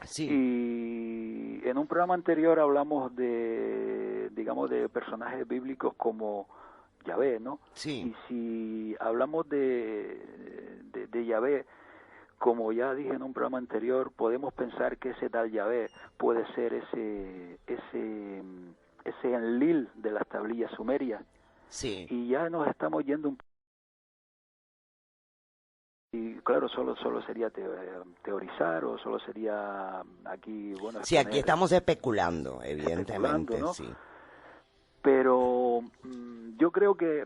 Sí. Y en un programa anterior hablamos de personajes bíblicos como Yahvé, ¿no? Sí. Y si hablamos de Yahvé, como ya dije en un programa anterior, podemos pensar que ese tal Yahvé puede ser ese Enlil de las tablillas sumerias. Sí. Y ya nos estamos yendo un y claro, solo sería teorizar o solo sería aquí, bueno... Sí, aquí estamos especulando, evidentemente, ¿no? Sí. Pero yo creo que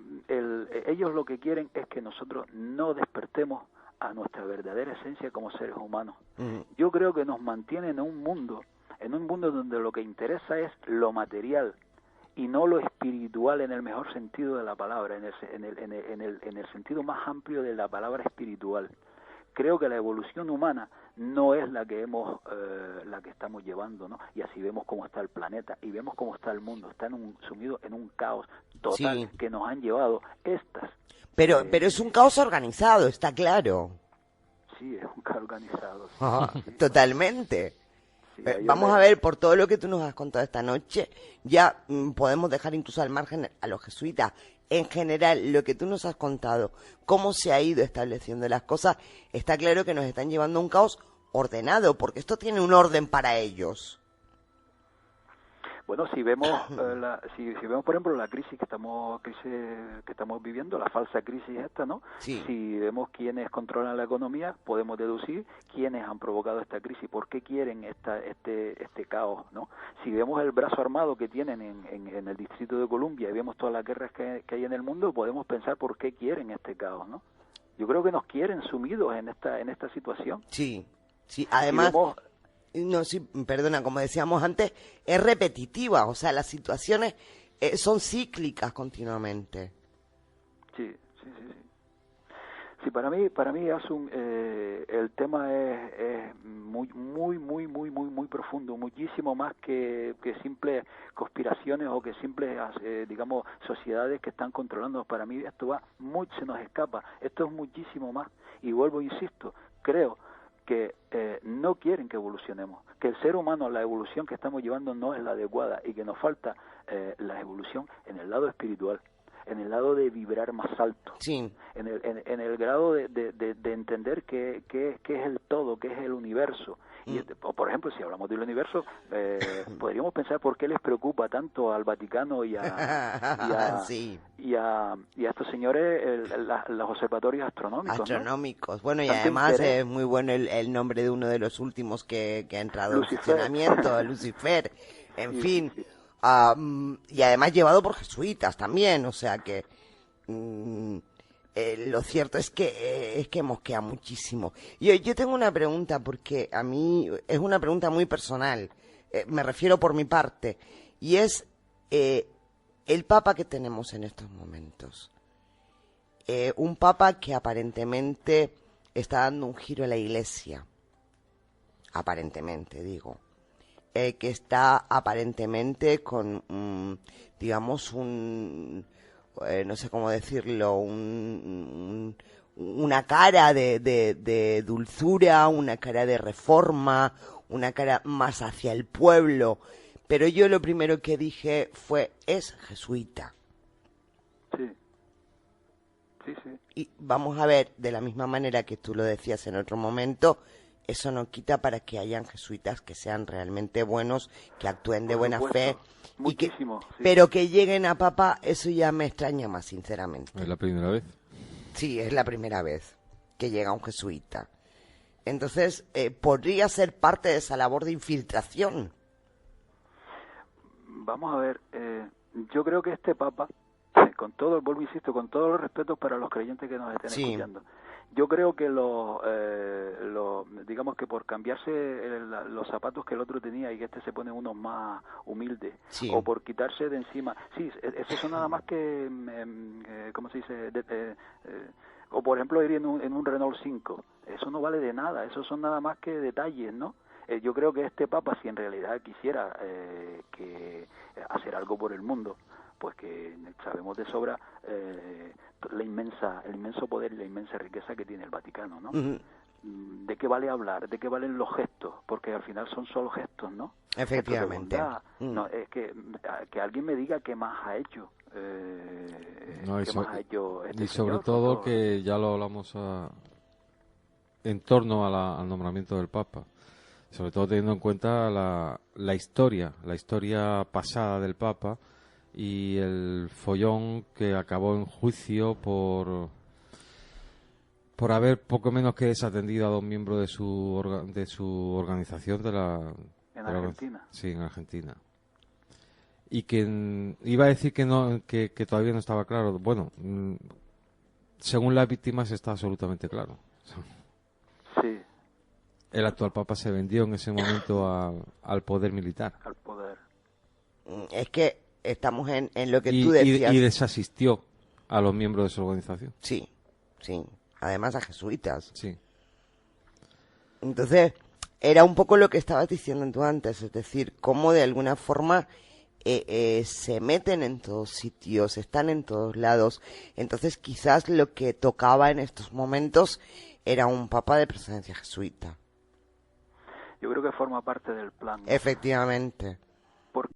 ellos lo que quieren es que nosotros no despertemos a nuestra verdadera esencia como seres humanos. Yo creo que nos mantienen en un mundo donde lo que interesa es lo material y no lo espiritual en el mejor sentido de la palabra, en el sentido más amplio de la palabra espiritual. Creo que la evolución humana no es la que estamos llevando, ¿no? Y así vemos cómo está el planeta y vemos cómo está el mundo, está sumido en un caos total que nos han llevado estas. Pero es un caos organizado, está claro. Sí, es un caos organizado. Sí, totalmente. Sí, vamos a ver, por todo lo que tú nos has contado esta noche, ya podemos dejar incluso al margen a los jesuitas. En general, lo que tú nos has contado, cómo se ha ido estableciendo las cosas, está claro que nos están llevando a un caos ordenado, porque esto tiene un orden para ellos. Bueno, si vemos si vemos por ejemplo la crisis que estamos viviendo, la falsa crisis esta, ¿no? Sí. Si vemos quiénes controlan la economía, podemos deducir quiénes han provocado esta crisis, por qué quieren este caos, ¿no? Si vemos el brazo armado que tienen en el Distrito de Columbia y vemos todas las guerras que hay en el mundo, podemos pensar por qué quieren este caos, ¿no? Yo creo que nos quieren sumidos en esta situación. Sí, además... No, sí, perdona, como decíamos antes, es repetitiva, o sea, las situaciones son cíclicas continuamente. Sí, Sí, para mí Asun, el tema es muy profundo, muchísimo más que simples conspiraciones o que simples, digamos, sociedades que están controlando. Para mí esto se nos escapa, esto es muchísimo más. Y vuelvo, insisto, creo que no quieren que evolucionemos, que el ser humano, la evolución que estamos llevando no es la adecuada y que nos falta la evolución en el lado espiritual, en el lado de vibrar más alto, sí, en el grado de entender qué es el todo, qué es el universo. Y, por ejemplo, si hablamos del universo, podríamos pensar por qué les preocupa tanto al Vaticano y a sí. y a estos señores los observatorios astronómicos, ¿no? Bueno, y Tanto además interés. es muy bueno el nombre de uno de los últimos que ha entrado en Lucifer. funcionamiento, Lucifer, en Sí, fin. sí. Y además llevado por jesuitas también, o sea que lo cierto es que mosquea muchísimo. Yo tengo una pregunta, porque a mí es una pregunta muy personal, me refiero por mi parte, y es el papa que tenemos en estos momentos. Un papa que aparentemente está dando un giro a la iglesia, aparentemente digo, que está aparentemente con, digamos, no sé cómo decirlo, una cara de dulzura, una cara de reforma, una cara más hacia el pueblo. Pero yo lo primero que dije es jesuita. Sí. Sí, sí. Y vamos a ver, de la misma manera que tú lo decías en otro momento, eso no quita para que hayan jesuitas que sean realmente buenos, que actúen de Por buena supuesto. fe, Muchísimo, sí. pero que lleguen a papa, eso ya me extraña más, sinceramente. ¿Es la primera vez? Sí, es la primera vez que llega un jesuita. Entonces, podría ser parte de esa labor de infiltración. Vamos a ver, yo creo que este Papa, vuelvo insisto, con todos los respetos para los creyentes que nos estén escuchando, yo creo que digamos que por cambiarse los zapatos que el otro tenía y que este se pone unos más humildes, o por quitarse de encima, esos son nada más que, ¿cómo se dice? O por ejemplo ir en un Renault 5, eso no vale de nada, esos son nada más que detalles, ¿no? Yo creo que este Papa, si en realidad quisiera hacer algo por el mundo, pues que sabemos de sobra el inmenso poder y la inmensa riqueza que tiene el Vaticano, ¿no? ¿De qué vale hablar? ¿De qué valen los gestos? Porque al final son solo gestos, ¿no? Efectivamente. No, es que alguien me diga qué más ha hecho. ¿Qué más ha hecho este y sobre señor, todo que ya lo hablamos en torno al nombramiento del Papa. Sobre todo teniendo en cuenta la historia pasada del Papa y el follón que acabó en juicio por haber poco menos que desatendido a dos miembros de su organización en Argentina. Sí, en Argentina. Y que iba a decir que todavía no estaba claro. Bueno, según las víctimas está absolutamente claro. Sí. El actual Papa se vendió en ese momento al poder militar. Al poder. Es que estamos en lo que tú decías. Y desasistió a los miembros de su organización. Sí. Además a jesuitas. Sí. Entonces, era un poco lo que estabas diciendo tú antes, es decir, cómo de alguna forma se meten en todos sitios, están en todos lados. Entonces, quizás lo que tocaba en estos momentos era un papa de presencia jesuita. Yo creo que forma parte del plan, ¿no? Efectivamente. Porque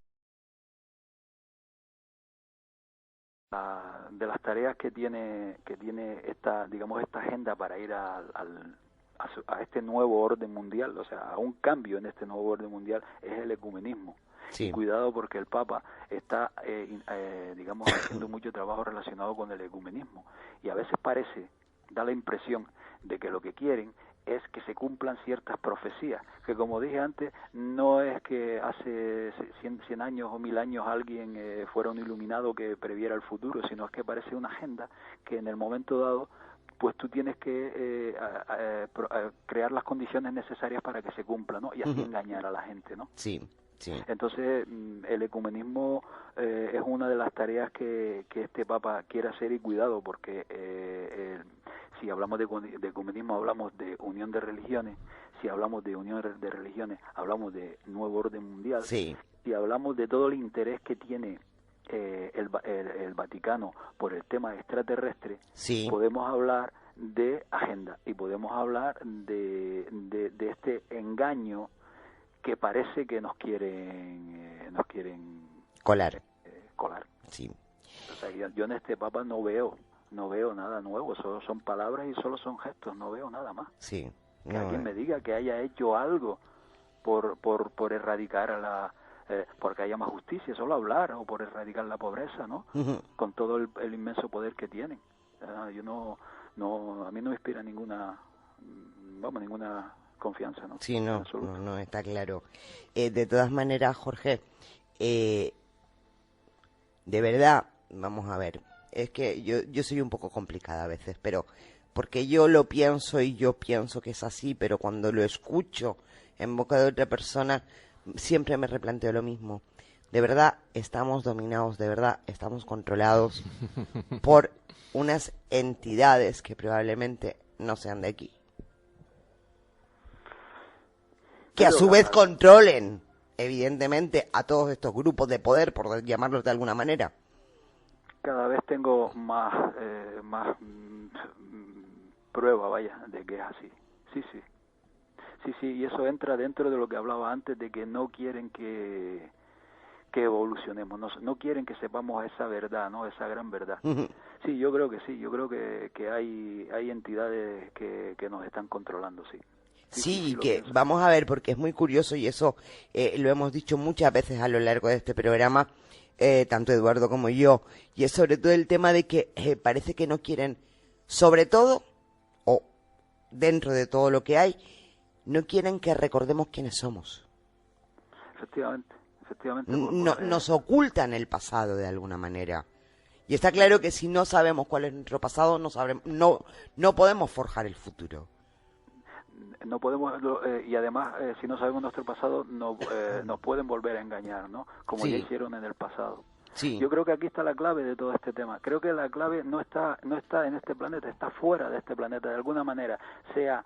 de las tareas que tiene esta agenda para ir a este nuevo orden mundial, o sea, a un cambio en este nuevo orden mundial, es el ecumenismo. Sí. Y cuidado, porque el Papa está, haciendo mucho trabajo relacionado con el ecumenismo. Y a veces da la impresión de que lo que quieren es que se cumplan ciertas profecías, que como dije antes, no es que hace 100 años o 1000 años alguien fuera un iluminado que previera el futuro, sino es que parece una agenda que en el momento dado pues tú tienes que crear las condiciones necesarias para que se cumpla, ¿no? Y así engañar a la gente, ¿no? Sí. Entonces, el ecumenismo es una de las tareas que este Papa quiere hacer, y cuidado, porque si hablamos de ecumenismo hablamos de unión de religiones, si hablamos de unión de religiones hablamos de nuevo orden mundial, sí. Si hablamos de todo el interés que tiene el Vaticano por el tema extraterrestre, sí. podemos hablar de agenda y podemos hablar de este engaño que parece que nos quieren colar. Colar. Sí. O sea, yo en este Papa no veo nada nuevo, solo son palabras y solo son gestos, no veo nada más. Sí. Que alguien me diga que haya hecho algo por erradicar porque haya más justicia, solo hablar, o por erradicar la pobreza, ¿no? Con todo el inmenso poder que tienen. Yo no, a mí no me inspira ninguna confianza, ¿no? Sí, no, está claro. De todas maneras, Jorge, de verdad, vamos a ver, es que yo soy un poco complicada a veces, pero porque yo lo pienso y yo pienso que es así, pero cuando lo escucho en boca de otra persona, siempre me replanteo lo mismo. De verdad estamos dominados, de verdad estamos controlados por unas entidades que probablemente no sean de aquí. Que a su vez controlen, evidentemente, a todos estos grupos de poder, por llamarlos de alguna manera. Cada vez tengo más prueba, vaya, de que es así. Sí, y eso entra dentro de lo que hablaba antes, de que no quieren que evolucionemos, no quieren que sepamos esa verdad, ¿no? Esa gran verdad. Sí, yo creo que hay entidades que nos están controlando, sí. Sí, que vamos a ver, porque es muy curioso y eso lo hemos dicho muchas veces a lo largo de este programa, tanto Eduardo como yo, y es sobre todo el tema de que parece que no quieren, sobre todo, o dentro de todo lo que hay, no quieren que recordemos quiénes somos. Efectivamente. Nos ocultan el pasado de alguna manera. Y está claro que si no sabemos cuál es nuestro pasado, no podemos forjar el futuro. No podemos, y además, si no sabemos nuestro pasado, nos pueden volver a engañar, ¿no? Como ya hicieron en el pasado. Sí. Yo creo que aquí está la clave de todo este tema. Creo que la clave no está en este planeta, está fuera de este planeta, de alguna manera, sea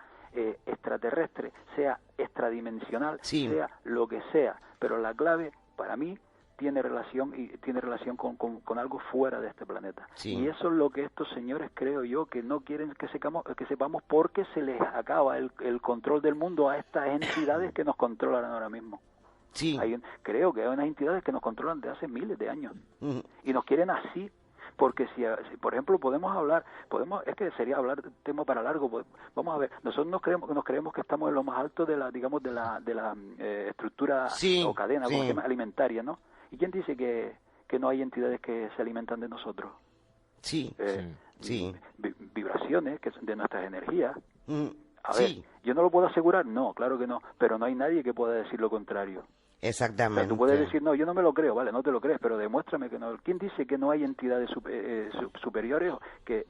extraterrestre, sea extradimensional, sea lo que sea, pero la clave para mí tiene relación con algo fuera de este planeta. Y eso es lo que estos señores, creo yo, que no quieren que sepamos, porque se les acaba el control del mundo a estas entidades que nos controlan ahora mismo. Creo que hay unas entidades que nos controlan desde hace miles de años y nos quieren así. Porque si por ejemplo es que sería hablar de tema para largo. Vamos a ver, nosotros nos creemos que estamos en lo más alto de la estructura o cadena, como se llama, alimentaria, ¿no? ¿Y quién dice que no hay entidades que se alimentan de nosotros? Vibraciones que son de nuestras energías. A ver, ¿yo no lo puedo asegurar? No, claro que no, pero no hay nadie que pueda decir lo contrario. Exactamente. O sea, tú puedes decir, no, yo no me lo creo, vale, no te lo crees, pero demuéstrame que no. ¿Quién dice que no hay entidades superiores que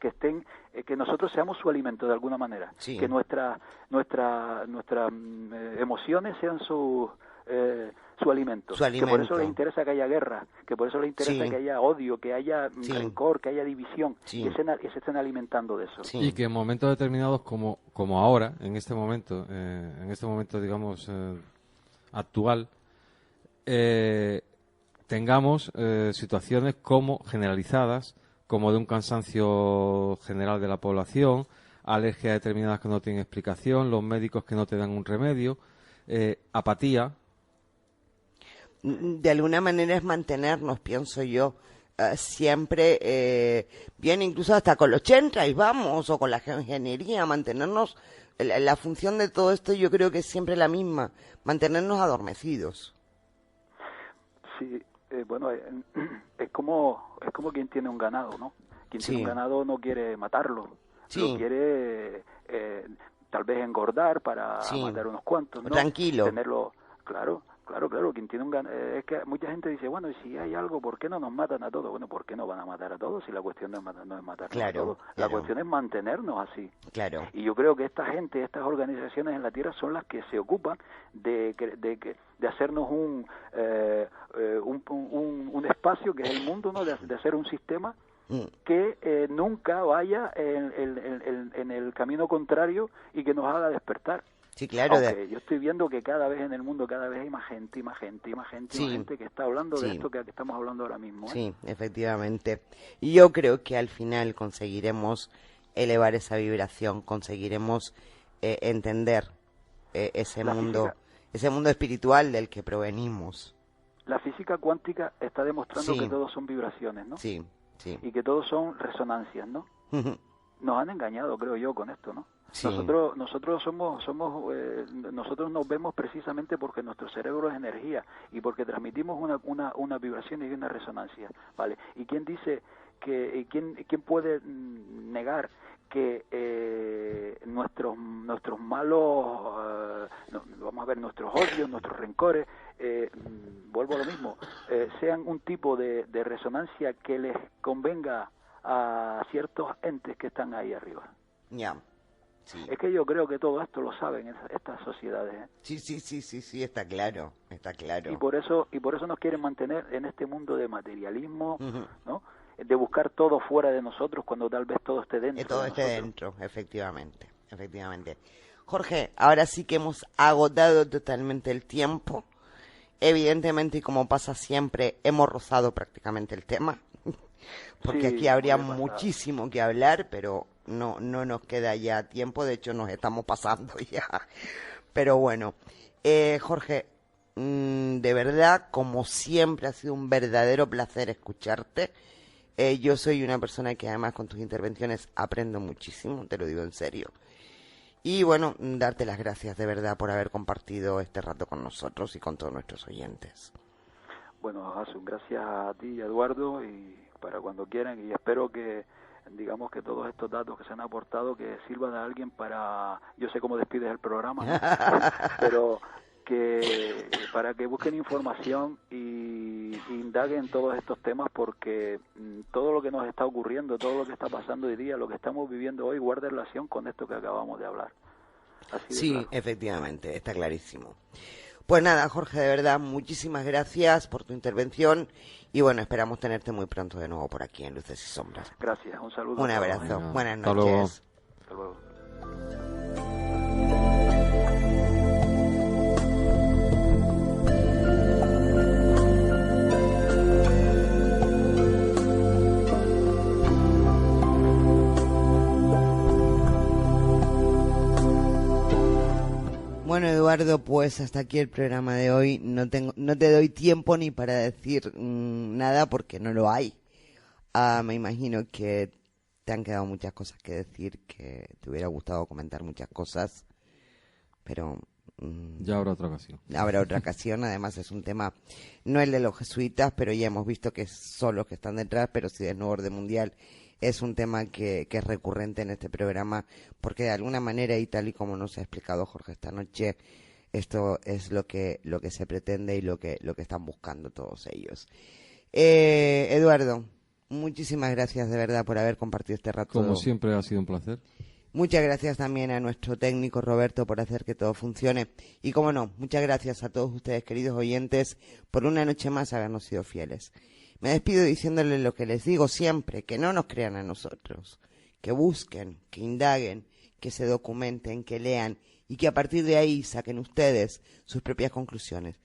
estén, que nosotros seamos su alimento de alguna manera? Que nuestras emociones sean su alimento. Que por eso les interesa que haya guerra, que por eso les interesa que haya odio, que haya rencor, que haya división, que se estén alimentando de eso. Y que en momentos determinados como ahora, en este momento digamos actual, tengamos situaciones como generalizadas, como de un cansancio general de la población, alergias determinadas que no tienen explicación, los médicos que no te dan un remedio, apatía. De alguna manera es mantenernos, pienso yo, siempre, bien incluso hasta con los chemtrails, vamos, o con la geoingeniería, mantenernos. La función de todo esto yo creo que es siempre la misma, mantenernos adormecidos. Sí, bueno, es como quien tiene un ganado, ¿no? Quien tiene un ganado no quiere matarlo, lo quiere tal vez engordar para matar unos cuantos, ¿no? Tranquilo. Tenerlo, claro, quien tiene un ganado, es que mucha gente dice, bueno, si hay algo, ¿por qué no nos matan a todos? Bueno, ¿por qué no van a matar a todos si la cuestión no es matarnos a todos? La cuestión es mantenernos así. Claro. Y yo creo que esta gente, estas organizaciones en la Tierra son las que se ocupan de hacernos un espacio que es el mundo, ¿no? De hacer un sistema que nunca vaya en el camino contrario y que nos haga despertar. Sí, claro. Aunque yo estoy viendo que cada vez en el mundo, cada vez hay más gente que está hablando de esto que estamos hablando ahora mismo. Sí, efectivamente. Y yo creo que al final conseguiremos elevar esa vibración, conseguiremos entender ese mundo espiritual del que provenimos. La física cuántica está demostrando que todos son vibraciones, ¿no? Sí, sí. Y que todos son resonancias, ¿no? Nos han engañado, creo yo, con esto, ¿no? Sí. Nosotros nosotros nos vemos precisamente porque nuestro cerebro es energía y porque transmitimos una vibración y una resonancia, ¿vale? ¿Y quién dice quién puede negar que nuestros malos, vamos a ver, nuestros odios, nuestros rencores, vuelvo a lo mismo, sean un tipo de resonancia que les convenga a ciertos entes que están ahí arriba? Ya. Sí. Es que yo creo que todo esto lo saben estas sociedades, ¿eh? Sí, está claro. Y por eso nos quieren mantener en este mundo de materialismo, ¿no? De buscar todo fuera de nosotros cuando tal vez todo esté dentro. Que todo esté dentro, efectivamente. Jorge, ahora sí que hemos agotado totalmente el tiempo. Evidentemente, y como pasa siempre, hemos rozado prácticamente el tema. Porque aquí habría muchísimo que hablar, pero no nos queda ya tiempo, de hecho nos estamos pasando ya. Pero bueno, Jorge, de verdad, como siempre, ha sido un verdadero placer escucharte. Yo soy una persona que además con tus intervenciones aprendo muchísimo, te lo digo en serio. Y bueno, darte las gracias de verdad por haber compartido este rato con nosotros y con todos nuestros oyentes. Bueno, Asun, gracias a ti y a Eduardo, y para cuando quieran, y espero que digamos que todos estos datos que se han aportado que sirvan a alguien para, yo sé cómo despides el programa, ¿no? Pero que para que busquen información y indaguen todos estos temas, porque todo lo que nos está ocurriendo, todo lo que está pasando hoy día, lo que estamos viviendo hoy, guarda relación con esto que acabamos de hablar. Sí, claro. Efectivamente, está clarísimo. Pues nada, Jorge, de verdad, muchísimas gracias por tu intervención y bueno, esperamos tenerte muy pronto de nuevo por aquí en Luces y Sombras. Gracias, un saludo. Un abrazo, buenas noches. Hasta luego. Bueno, Eduardo, pues hasta aquí el programa de hoy. No te doy tiempo ni para decir nada porque no lo hay. Me imagino que te han quedado muchas cosas que decir, que te hubiera gustado comentar muchas cosas, pero ya habrá otra ocasión. Habrá otra ocasión. Además es un tema, no el de los jesuitas, pero ya hemos visto que son los que están detrás, pero sí del nuevo orden mundial. Es un tema que es recurrente en este programa, porque de alguna manera, y tal y como nos ha explicado Jorge esta noche, esto es lo que se pretende y lo que están buscando todos ellos. Eduardo, muchísimas gracias de verdad por haber compartido este rato. Como siempre, ha sido un placer. Muchas gracias también a nuestro técnico Roberto por hacer que todo funcione. Y como no, muchas gracias a todos ustedes, queridos oyentes, por una noche más habernos sido fieles. Me despido diciéndoles lo que les digo siempre, que no nos crean a nosotros, que busquen, que indaguen, que se documenten, que lean y que a partir de ahí saquen ustedes sus propias conclusiones.